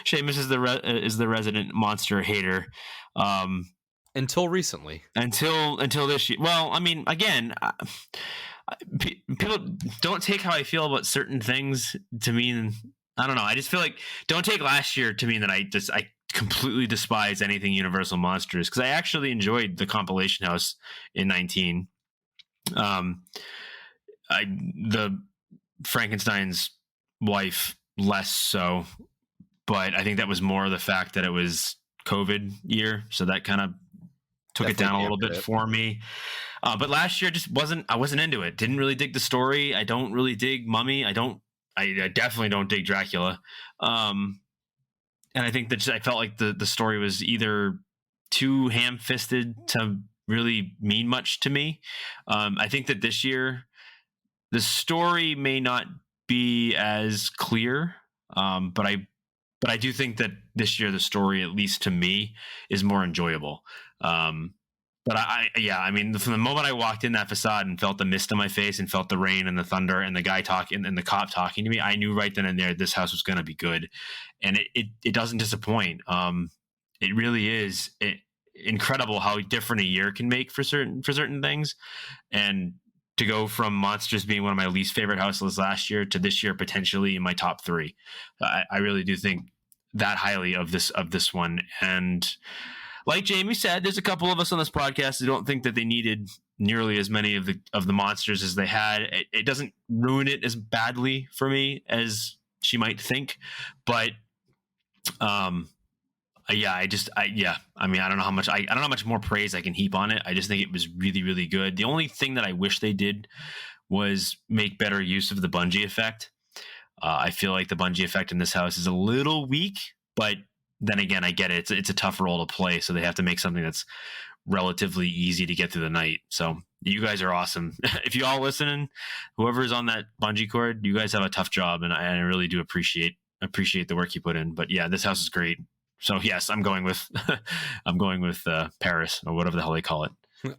Seamus is the resident monster hater. Until recently. Until this year. Well, I mean, again, people don't take how I feel about certain things to mean. I don't know. I just feel like don't take last year to mean that I completely despise anything Universal Monsters, because I actually enjoyed the compilation house in 19. The Frankenstein's wife less so, but I think that was more the fact that it was COVID year, so that kind of took it down a little bit for me. But last year I wasn't into it. Didn't really dig the story. I don't really dig Mummy. I definitely don't dig Dracula. And I think that I felt like the story was either too ham-fisted to really mean much to me. I think that this year the story may not be as clear, but But I do think that this year the story, at least to me, is more enjoyable. But I mean, from the moment I walked in that facade and felt the mist on my face and felt the rain and the thunder and the guy talking and the cop talking to me, I knew right then and there this house was going to be good, and it doesn't disappoint. It really is incredible how different a year can make for certain things, and to go from Monsters being one of my least favorite houses last year to this year potentially in my top three, I really do think that highly of this one. And like Jamie said, there's a couple of us on this podcast who don't think that they needed nearly as many of the monsters as they had. It doesn't ruin it as badly for me as she might think, but yeah, I mean, I don't know how much more praise I can heap on it. I just think it was really, really good. The only thing that I wish they did was make better use of the bungee effect. I feel like the bungee effect in this house is a little weak, but then again, I get it. It's a tough role to play, so they have to make something that's relatively easy to get through the night. So you guys are awesome. If you all listening, whoever's on that bungee cord, you guys have a tough job, and I really do appreciate the work you put in. But yeah, this house is great. So yes, I'm going with Paris, or whatever the hell they call it.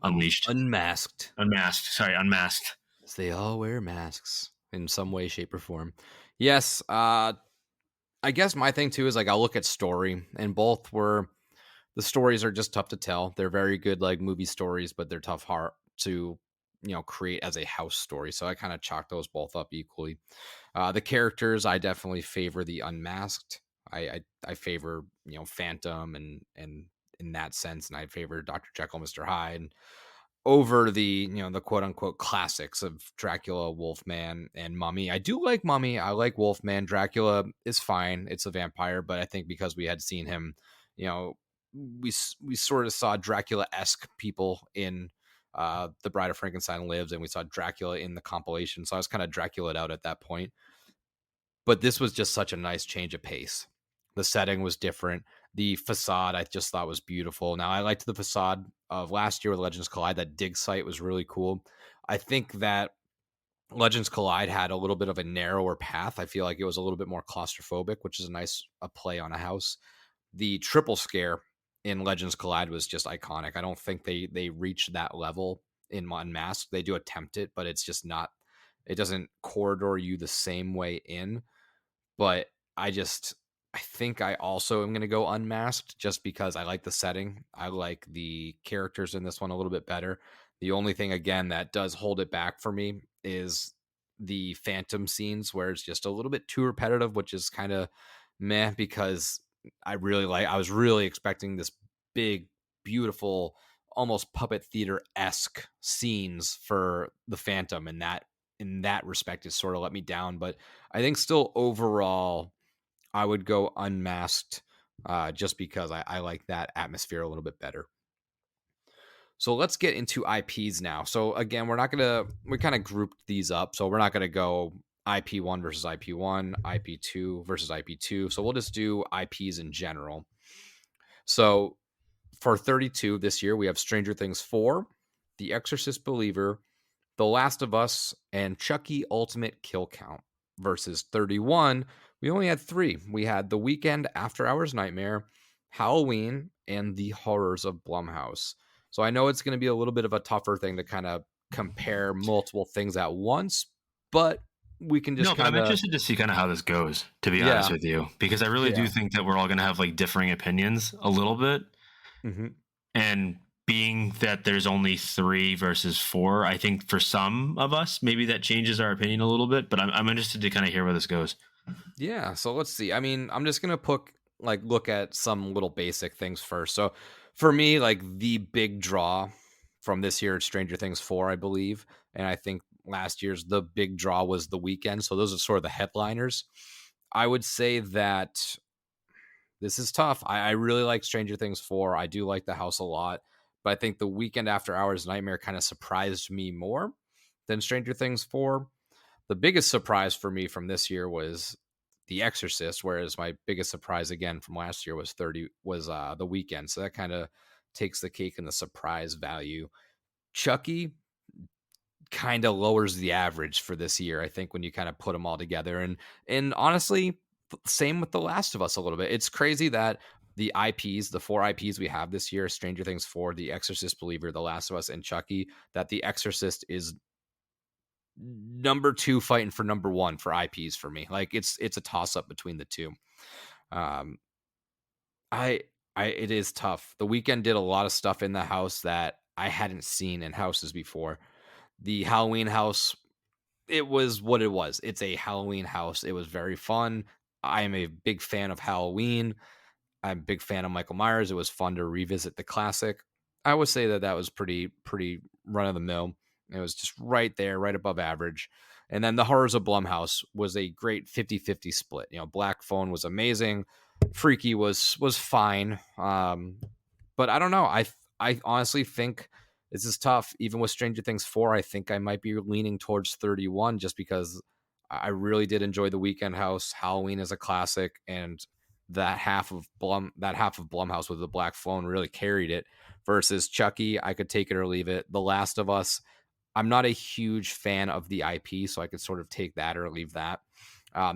Unleashed. Unmasked. Sorry, unmasked. They all wear masks in some way, shape, or form. Yes, I guess my thing too is like I'll look at story, and both were the stories are just tough to tell. They're very good like movie stories, but they're tough hard to create as a house story. So I kind of chalk those both up equally. The characters, I definitely favor the unmasked. I favor Phantom and in that sense, and I favor Dr. Jekyll, Mr. Hyde over the the quote unquote classics of Dracula, Wolfman, and Mummy. I do like Mummy. I like Wolfman. Dracula is fine. It's a vampire, but I think because we had seen him, we sort of saw Dracula-esque people in The Bride of Frankenstein Lives, and we saw Dracula in the compilation. So I was kind of Dracula out at that point. But this was just such a nice change of pace. The setting was different. The facade I just thought was beautiful. Now I liked the facade of last year with Legends Collide. That dig site was really cool. I think that Legends Collide had a little bit of a narrower path. I feel like it was a little bit more claustrophobic, which is a play on a house. The triple scare in Legends Collide was just iconic. I don't think they reached that level in Unmasked. They do attempt it, but it's just not. It doesn't corridor you the same way in. But I think I also am going to go Unmasked just because I like the setting. I like the characters in this one a little bit better. The only thing, again, that does hold it back for me is the Phantom scenes where it's just a little bit too repetitive, which is kind of meh because I was really expecting this big, beautiful, almost puppet theater-esque scenes for the Phantom, and that in that respect is sort of let me down. But I think still overall, I would go Unmasked just because I like that atmosphere a little bit better. So let's get into IPs now. So again, we kind of grouped these up. So we're not going to go IP1 versus IP1, IP2 versus IP2. So we'll just do IPs in general. So for 32 this year, we have Stranger Things 4, The Exorcist Believer, The Last of Us, and Chucky Ultimate Kill Count. Versus 31, we only had 3. We had The Weekend, After Hours Nightmare, Halloween, and The Horrors of Blumhouse. So I know it's going to be a little bit of a tougher thing to kind of compare multiple things at once, but we can just I'm interested to see kind of how this goes, to be honest with you, because I really do think that we're all going to have like differing opinions a little bit. Mm-hmm. And being that there's only 3 versus 4, I think for some of us, maybe that changes our opinion a little bit, but I'm interested to kind of hear where this goes. Yeah. So let's see. I mean, I'm just going to look at some little basic things first. So for me, like the big draw from this year, Stranger Things 4, I believe. And I think last year's the big draw was The Weekend. So those are sort of the headliners. I would say that this is tough. I really like Stranger Things 4. I do like the house a lot. But I think The Weekend After Hours Nightmare kind of surprised me more than Stranger Things 4. The biggest surprise for me from this year was The Exorcist, whereas my biggest surprise again from last year was The Weekend. So that kind of takes the cake in the surprise value. Chucky kind of lowers the average for this year, I think, when you kind of put them all together. And honestly, same with The Last of Us a little bit. It's crazy that the IPs, the 4 IPs we have this year, Stranger Things 4, The Exorcist Believer, The Last of Us, and Chucky, that The Exorcist is number 2 fighting for number 1 for IPs for me. Like it's a toss up between the two. Um, I it is tough. The Weekend did a lot of stuff in the house that I hadn't seen in houses before. The Halloween house, it was what it was. It's a Halloween house. It was very fun. I am a big fan of Halloween. I'm a big fan of Michael Myers. It was fun to revisit the classic. I would say that that was pretty run of the mill. It was just right there, right above average. And then the Horrors of Blumhouse was a great 50-50 split. Black Phone was amazing. Freaky was fine. But I don't know. I honestly think this is tough. Even with Stranger Things 4, I think I might be leaning towards 31 just because I really did enjoy the Weekend house. Halloween is a classic, and that half of Blumhouse with the Black Phone really carried it. Versus Chucky, I could take it or leave it. The Last of Us, I'm not a huge fan of the IP, so I could sort of take that or leave that.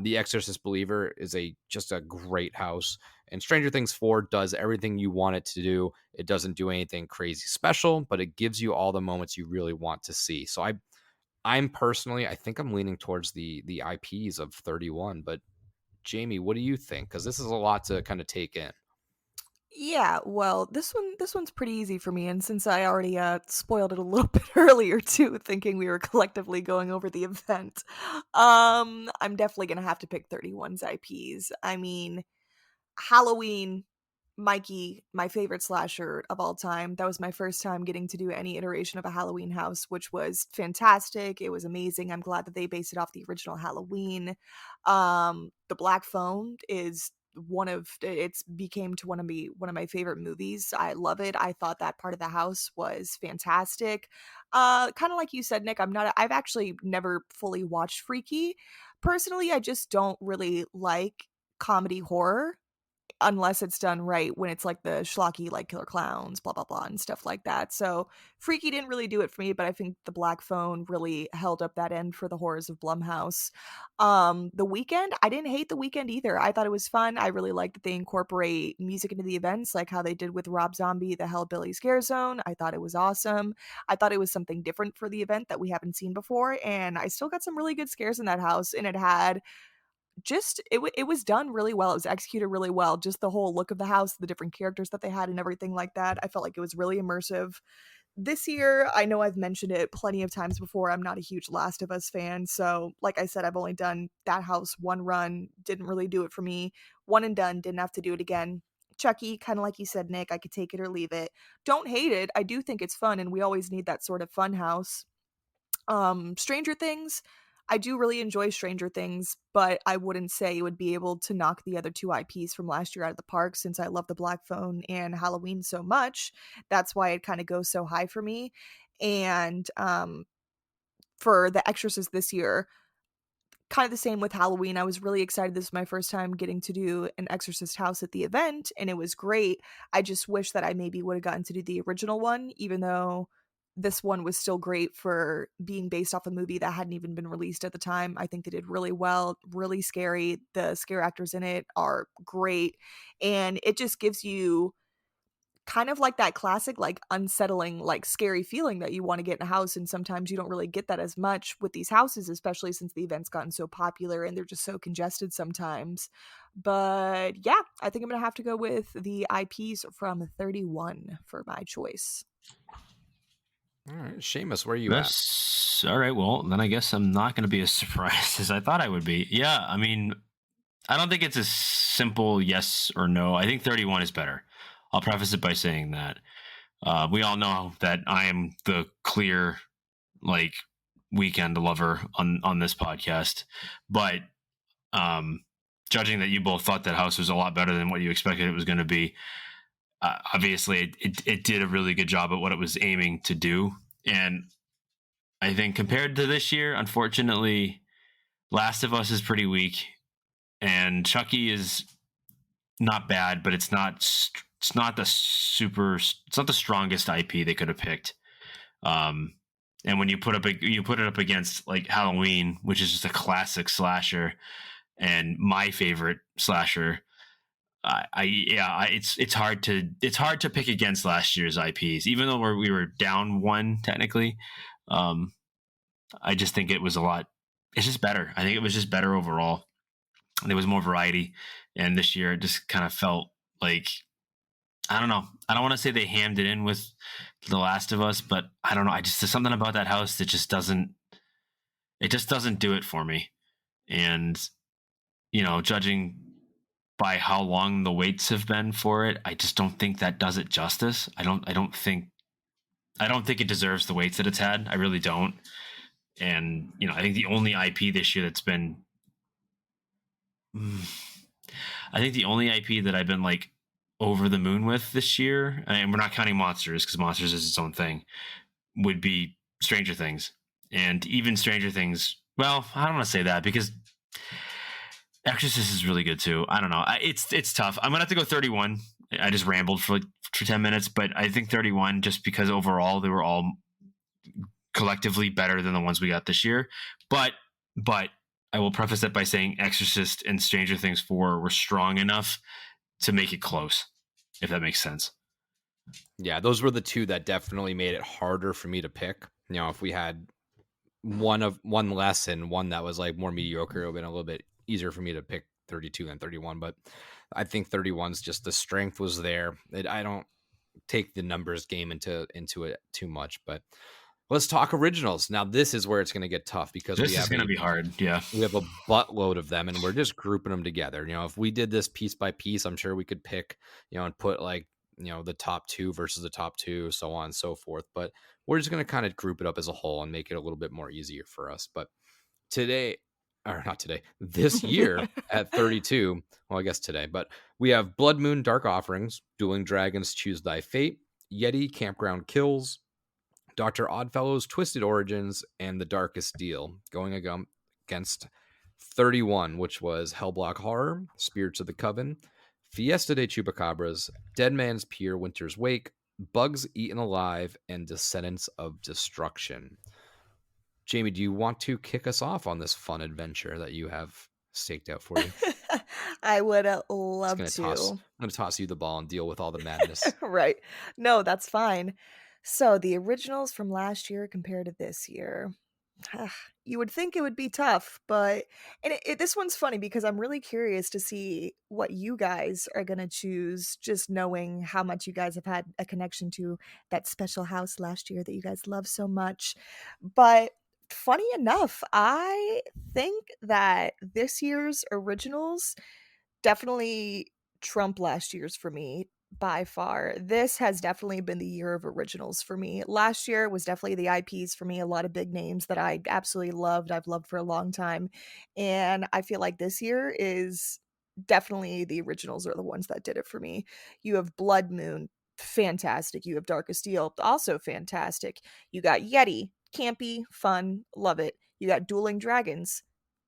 The Exorcist Believer is just a great house. And Stranger Things 4 does everything you want it to do. It doesn't do anything crazy special, but it gives you all the moments you really want to see. So I'm personally, I think I'm leaning towards the IPs of 31. But Jamie, what do you think? Because this is a lot to kind of take in. Yeah, well, this one's pretty easy for me, and since I already spoiled it a little bit earlier too, thinking we were collectively going over the event, I'm definitely gonna have to pick 31's IPs. I mean, Halloween, Mikey, my favorite slasher of all time. That was my first time getting to do any iteration of a Halloween house, which was fantastic. It was amazing. I'm glad that they based it off the original Halloween. The Black Phone is it's became to one of my favorite movies. I love it. I thought that part of the house was fantastic. Kind of like you said, Nick, I've actually never fully watched Freaky. Personally, I just don't really like comedy horror unless it's done right, when it's like the schlocky, like Killer Clowns, blah blah blah, and stuff like that. So Freaky didn't really do it for me, but I think the Black Phone really held up that end for the Horrors of Blumhouse. The Weekend, I didn't hate the Weekend either. I thought it was fun. I really liked that they incorporate music into the events, like how they did with Rob Zombie, the Hellbilly Scare Zone. I thought it was awesome. I thought it was something different for the event that we haven't seen before, and I still got some really good scares in that house, and it had it was done really well. It was executed really well. Just the whole look of the house, the different characters that they had and everything like that. I felt like it was really immersive. This year, I know I've mentioned it plenty of times before, I'm not a huge Last of Us fan. So, like I said, I've only done that house one run. Didn't really do it for me. One and done. Didn't have to do it again. Chucky, kind of like you said, Nick, I could take it or leave it. Don't hate it. I do think it's fun, and we always need that sort of fun house. Stranger Things, I do really enjoy Stranger Things, but I wouldn't say it would be able to knock the other two IPs from last year out of the park, since I love the Black Phone and Halloween so much. That's why it kind of goes so high for me. And for The Exorcist this year, kind of the same with Halloween. I was really excited. This was my first time getting to do an Exorcist house at the event, and it was great. I just wish that I maybe would have gotten to do the original one, even though this one was still great for being based off a movie that hadn't even been released at the time. I think they did really well, really scary. The scare actors in it are great, and it just gives you kind of like that classic, like unsettling, like scary feeling that you want to get in a house. And sometimes you don't really get that as much with these houses, especially since the event's gotten so popular and they're just so congested sometimes. But yeah, I think I'm gonna have to go with the IPs from 31 for my choice. All right, Seamus, where are you at? All right. Well, then I guess I'm not going to be as surprised as I thought I would be. Yeah, I mean, I don't think it's a simple yes or no. I think 31 is better. I'll preface it by saying that we all know that I am the clear, like, Weekend lover on this podcast. But judging that you both thought that house was a lot better than what you expected it was going to be, obviously it did a really good job at what it was aiming to do. And I think compared to this year, unfortunately, Last of Us is pretty weak, and Chucky is not bad, but it's not the strongest IP they could have picked. And when you put it up against like Halloween, which is just a classic slasher, and my favorite slasher. It's hard to pick against last year's IPs, even though we were down one technically. I just think it was a lot. It's just better. I think it was just better overall. There was more variety, and this year it just kind of felt like, I don't know. I don't want to say they hammed it in with The Last of Us, but I don't know. There's something about that house that just doesn't. It just doesn't do it for me. And judging by how long the waits have been for it, I just don't think that does it justice. I don't think it deserves the waits that it's had. I really don't. And I think the only IP this year that's been, I think the only IP that I've been like over the moon with this year, and we're not counting Monsters because Monsters is its own thing, would be Stranger Things. And even Stranger Things, well, I don't want to say that because Exorcist is really good too. I don't know. It's tough. I'm gonna have to go 31. I just rambled for 10 minutes, but I think 31 just because overall they were all collectively better than the ones we got this year. But I will preface that by saying Exorcist and Stranger Things 4 were strong enough to make it close, if that makes sense. Yeah, those were the two that definitely made it harder for me to pick. If we had one less and one that was like more mediocre, it would have been a little bit easier for me to pick 32 than 31. But I think 31's just the strength was there. I don't take the numbers game into it too much, but let's talk originals. Now, this is where it's going to get tough because this is going to be hard. Yeah. We have a buttload of them and we're just grouping them together. If we did this piece by piece, I'm sure we could pick, and put like, the top two versus the top two, so on and so forth. But we're just going to kind of group it up as a whole and make it a little bit more easier for us. But this year at 32, well, I guess today, but we have Blood Moon Dark Offerings, Dueling Dragons Choose Thy Fate, Yeti Campground Kills, Dr. Oddfellow's Twisted Origins, and The Darkest Deal, going against 31, which was Hellblock Horror, Spirits of the Coven, Fiesta de Chupacabras, Dead Man's Pier, Winter's Wake, Bugs Eaten Alive, and Descendants of Destruction. Jamie, do you want to kick us off on this fun adventure that you have staked out for you? I would love to. I'm going to toss you the ball and deal with all the madness. Right. No, that's fine. So the originals from last year compared to this year. You would think it would be tough, but this one's funny because I'm really curious to see what you guys are going to choose, just knowing how much you guys have had a connection to that special house last year that you guys love so much. But funny enough, I think that this year's originals definitely trump last year's for me by far. This has definitely been the year of originals for me. Last year was definitely the IPs for me, a lot of big names that I absolutely loved. I've loved for a long time. And I feel like this year is definitely the originals are the ones that did it for me. You have Blood Moon, fantastic. You have Darkest Steel, also fantastic. You got Yeti, campy, fun, love it. You got Dueling Dragons,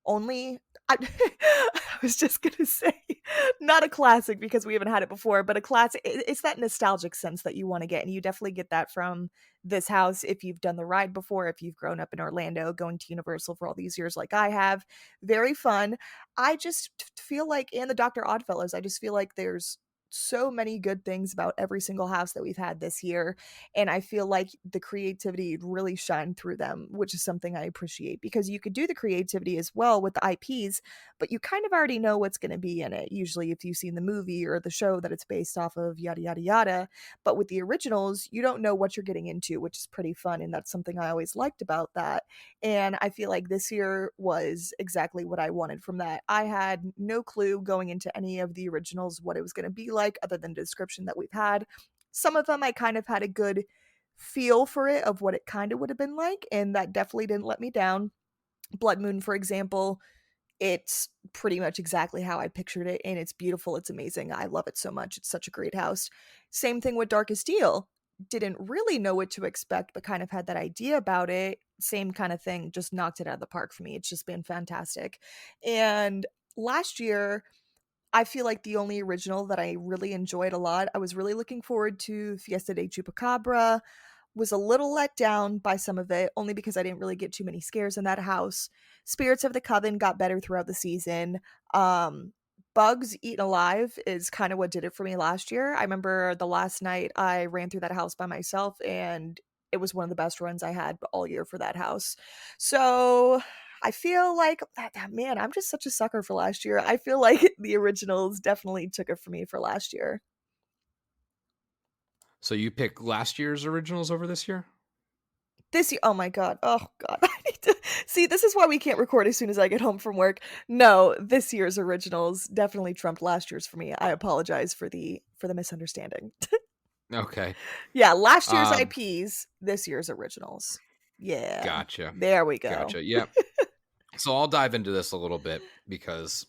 I was just gonna say, not a classic because we haven't had it before, but a classic. It's that nostalgic sense that you want to get, and you definitely get that from this house if you've done the ride before, if you've grown up in Orlando, going to Universal for all these years like I have. Very fun. I just feel like, and the Dr. Oddfellows, I just feel like there's so many good things about every single house that we've had this year, and I feel like the creativity really shined through them, which is something I appreciate because you could do the creativity as well with the IPs, but you kind of already know what's going to be in it, usually if you've seen the movie or the show that it's based off of, yada yada yada. But with the originals, you don't know what you're getting into, which is pretty fun, and that's something I always liked about that. And I feel like this year was exactly what I wanted from that. I had no clue going into any of the originals what it was going to be like, other than the description that we've had. Some of them I kind of had a good feel for it of what it kind of would have been like, and that definitely didn't let me down. Blood Moon, for example, it's pretty much exactly how I pictured it, and it's beautiful. It's amazing. I love it so much. It's such a great house. Same thing with Darkest Steel. Didn't really know what to expect, but kind of had that idea about it. Same kind of thing. Just knocked it out of the park for me. It's just been fantastic. And last year, I feel like the only original that I really enjoyed a lot, I was really looking forward to Fiesta de Chupacabra. was a little let down by some of it, only because I didn't really get too many scares in that house. Spirits of the Coven got better throughout the season. Bugs Eaten Alive is kind of what did it for me last year. I remember the last night I ran through that house by myself, and it was one of the best runs I had all year for that house. So I feel like man, I'm just such a sucker for last year. I feel like the originals definitely took it for me for last year. So you pick last year's originals over this year? This year, oh my god, oh god, I need to see. This is why we can't record as soon as I get home from work. No, this year's originals definitely trumped last year's for me. I apologize for the misunderstanding. Okay. Yeah, last year's Um, IPs, this year's originals. Yeah, Gotcha. there we go. Gotcha. Yeah. So I'll dive into this a little bit because,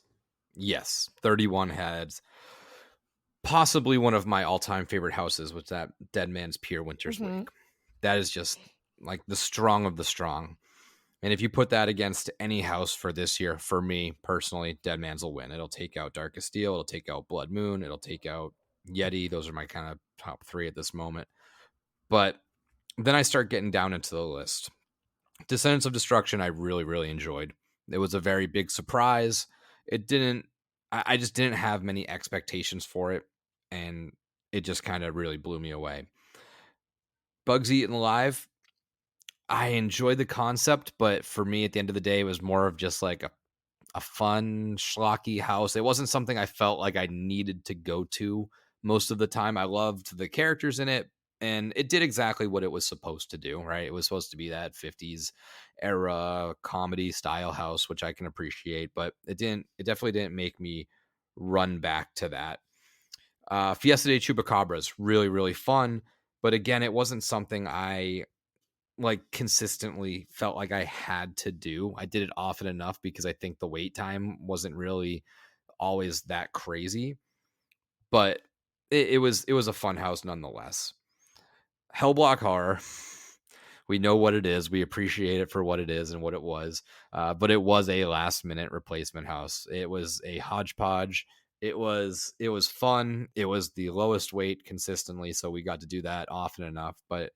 yes, 31 had possibly one of my all-time favorite houses with that Dead Man's Pier Winter's Mhm. Wake. That is just like the strong of the strong. And if you put that against any house for this year, for me personally, Dead Man's will win. It'll take out Darkest Steel. It'll take out Blood Moon. It'll take out Yeti. Those are my kind of top three at this moment. But then I start getting down into the list. Descendants of Destruction, I really, really enjoyed. It was a very big surprise. It didn't, I just didn't have many expectations for it. And it just kind of really blew me away. Bugs Eaten Alive, I enjoyed the concept, but for me, at the end of the day, it was more of just like a fun, schlocky house. It wasn't something I felt like I needed to go to most of the time. I loved the characters in it, and it did exactly what it was supposed to do, right? It was supposed to be that 50s era comedy style house, which I can appreciate, but it definitely didn't make me run back to that. Fiesta de Chupacabras, really, really fun. But again, it wasn't something I like consistently felt like I had to do. I did it often enough because I think the wait time wasn't really always that crazy, but it was a fun house nonetheless. Hellblock Horror, we know what it is. We appreciate it for what it is and what it was, but it was a last minute replacement house. It was a hodgepodge. It was fun. It was the lowest weight consistently, so we got to do that often enough, but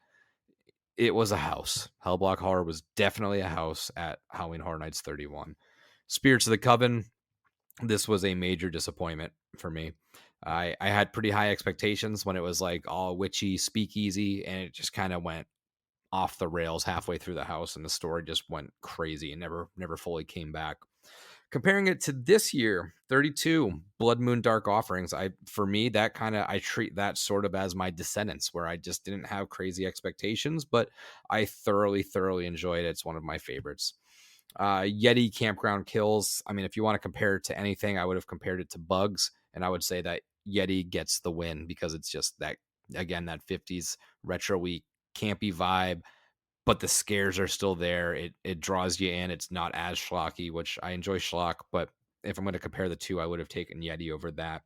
it was a house. Hellblock Horror was definitely a house at Halloween Horror Nights 31. Spirits of the Coven, this was a major disappointment for me. I had pretty high expectations when it was like all witchy, speakeasy, and it just kind of went off the rails halfway through the house, and the story just went crazy and never fully came back. Comparing it to this year, 32 Blood Moon Dark Offerings, for me that kind of, I treat that sort of as my Descendants, where I just didn't have crazy expectations, but I thoroughly enjoyed it. It's one of my favorites. Yeti Campground Kills, I mean, if you want to compare it to anything, I would have compared it to Bugs, and I would say that Yeti gets the win because it's just that, again, that 50s retro-y campy vibe, but the scares are still there. It draws you in. It's not as schlocky, which I enjoy schlock, but if I'm going to compare the two, I would have taken Yeti over that.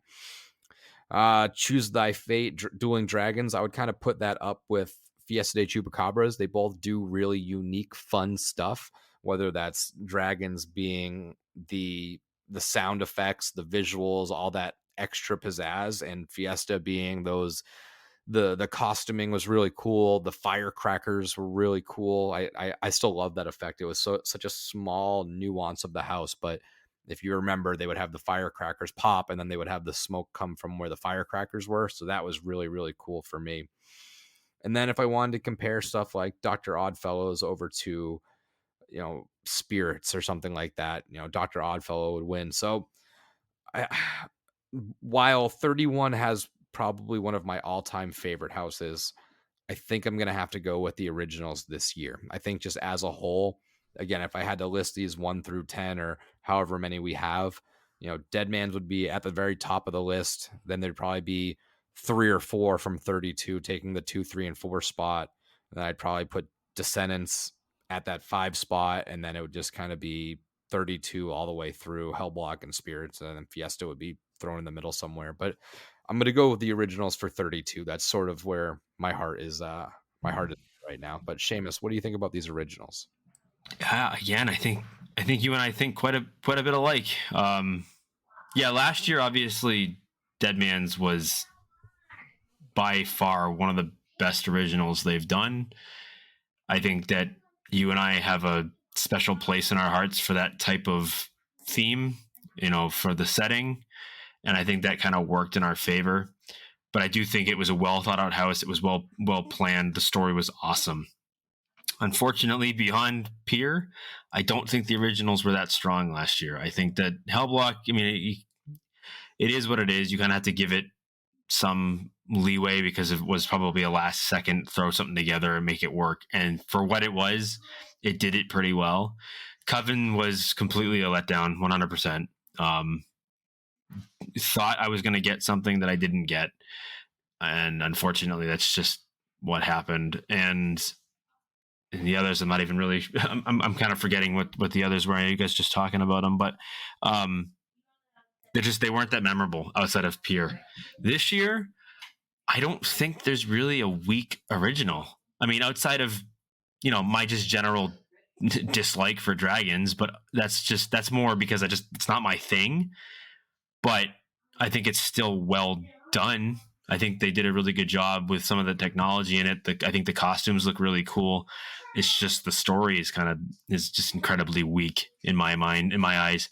Choose Thy Fate, Dueling Dragons, I would kind of put that up with Fiesta de Chupacabras. They both do really unique, fun stuff, whether that's dragons being the sound effects, the visuals, all that extra pizzazz, and Fiesta being those the costuming was really cool. The firecrackers were really cool. I still love that effect. It was such a small nuance of the house, but if you remember, they would have the firecrackers pop and then they would have the smoke come from where the firecrackers were. So that was really cool for me. And then if I wanted to compare stuff like Dr. Oddfellows over to, Spirits or something like that, Dr. Oddfellow would win. So I, while 31 has probably one of my all-time favorite houses, I think I'm going to have to go with the originals this year. I think just as a whole, again, if I had to list these 1 through 10 or however many we have, Dead Man's would be at the very top of the list. Then there'd probably be 3 or 4 from 32 taking the 2, 3, and 4 spot. And then I'd probably put Descendants at that 5 spot. And then it would just kind of be 32 all the way through Hellblock and Spirits. And then Fiesta would be thrown in the middle somewhere. But I'm going to go with the originals for 32. That's sort of where my heart is right now. But Seamus, what do you think about these originals? Again, I think you and I think quite a bit alike. Last year, obviously, Dead Man's was by far one of the best originals they've done. I think that you and I have a special place in our hearts for that type of theme, for the setting. And I think that kind of worked in our favor. But I do think it was a well thought out house. It was well planned. The story was awesome. Unfortunately, beyond Pier, I don't think the originals were that strong last year. I think that Hellblock, it is what it is. You kind of have to give it some leeway because it was probably a last second throw something together and make it work. And for what it was, it did it pretty well. Coven was completely a letdown, 100%. Thought I was going to get something that I didn't get. And unfortunately, that's just what happened. And the others, I'm not even really, I'm kind of forgetting what the others were. You guys just talking about them, but they weren't that memorable outside of Pier. This year, I don't think there's really a weak original. I mean, outside of, my just general dislike for dragons, but that's more because it's not my thing. But I think it's still well done. I think they did a really good job with some of the technology in it. I think the costumes look really cool. It's just the story is just incredibly weak in my mind, in my eyes.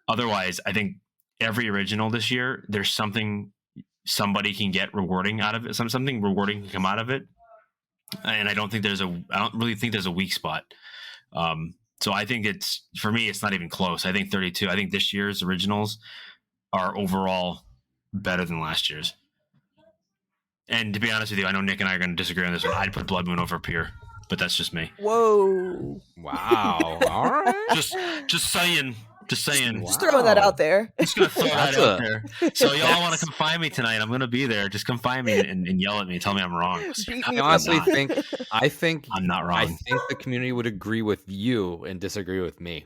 Otherwise, I think every original this year, there's something somebody can get rewarding out of it. Something rewarding can come out of it. And I don't really think there's a weak spot. So I think for me, it's not even close. I think 32. I think this year's originals are overall better than last year's. And to be honest with you, I know Nick and I are going to disagree on this one. I'd put Blood Moon over Pier, but that's just me. Whoa. Wow. All right. Just saying. Wow. Just throwing that out there. Just going to throw that out there. So y'all want to come find me tonight? I'm going to be there. Just come find me and yell at me. Tell me I'm wrong. I honestly think I'm not wrong. I think the community would agree with you and disagree with me.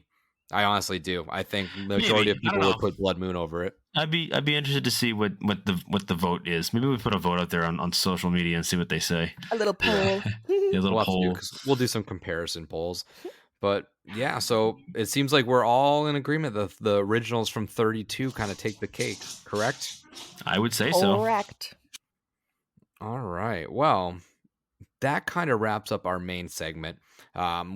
I honestly do. I think the majority of people would put Blood Moon over it. I'd be interested to see what the vote is. Maybe we put a vote out there on social media and see what they say. A little poll. A little poll. We'll do some comparison polls. But yeah, so it seems like we're all in agreement that the originals from 32 kind of take the cake, correct? I would say so. Correct. All right. Well, that kind of wraps up our main segment.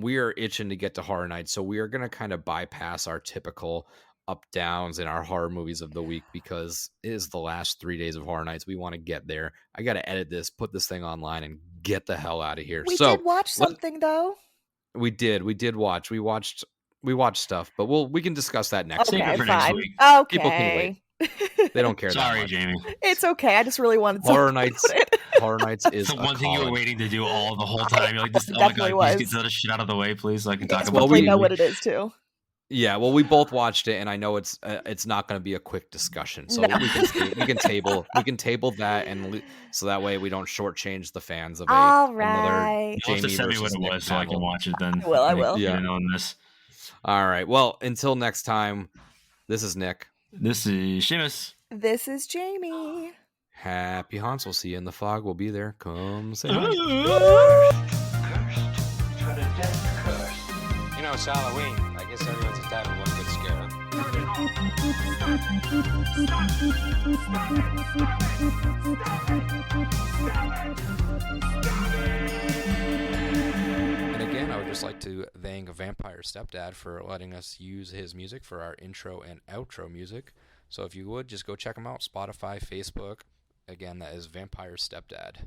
We are itching to get to Horror Nights, so we are going to kind of bypass our typical up downs in our horror movies of the week because it is the last 3 days of Horror Nights. We want to get there. I got to edit this, put this thing online, and get the hell out of here. We did watch something though. We did watch. We watched stuff, but we can discuss that next week. Okay, fine. Week. Okay. People can wait. They don't care. Sorry, that much. Jamie. It's okay. I just really wanted to Horror Nights. Horror Nights is the one thing you were waiting to do all the whole time. You're like, oh my god, please get that shit out of the way, please, so I can talk about it. We know what it is too. Yeah, well, we both watched it, and I know it's not going to be a quick discussion, so we can table that, and so that way we don't shortchange the fans of all another right. You'll have to Jamie send me what versus it Nick was so I can battle. watch it then. I will. Yeah, on this. All right. Well, until next time, this is Nick. This is Seamus. This is Jamie. Happy haunts. We'll see you in the fog. We'll be there. Come say hi. Cursed for the death curse. You know, it's Halloween. I guess everyone's entitled to one good scare. And again, I would just like to thank Vampire Stepdad for letting us use his music for our intro and outro music. So if you would, just go check him out. Spotify, Facebook. Again, that is Vampire Stepdad.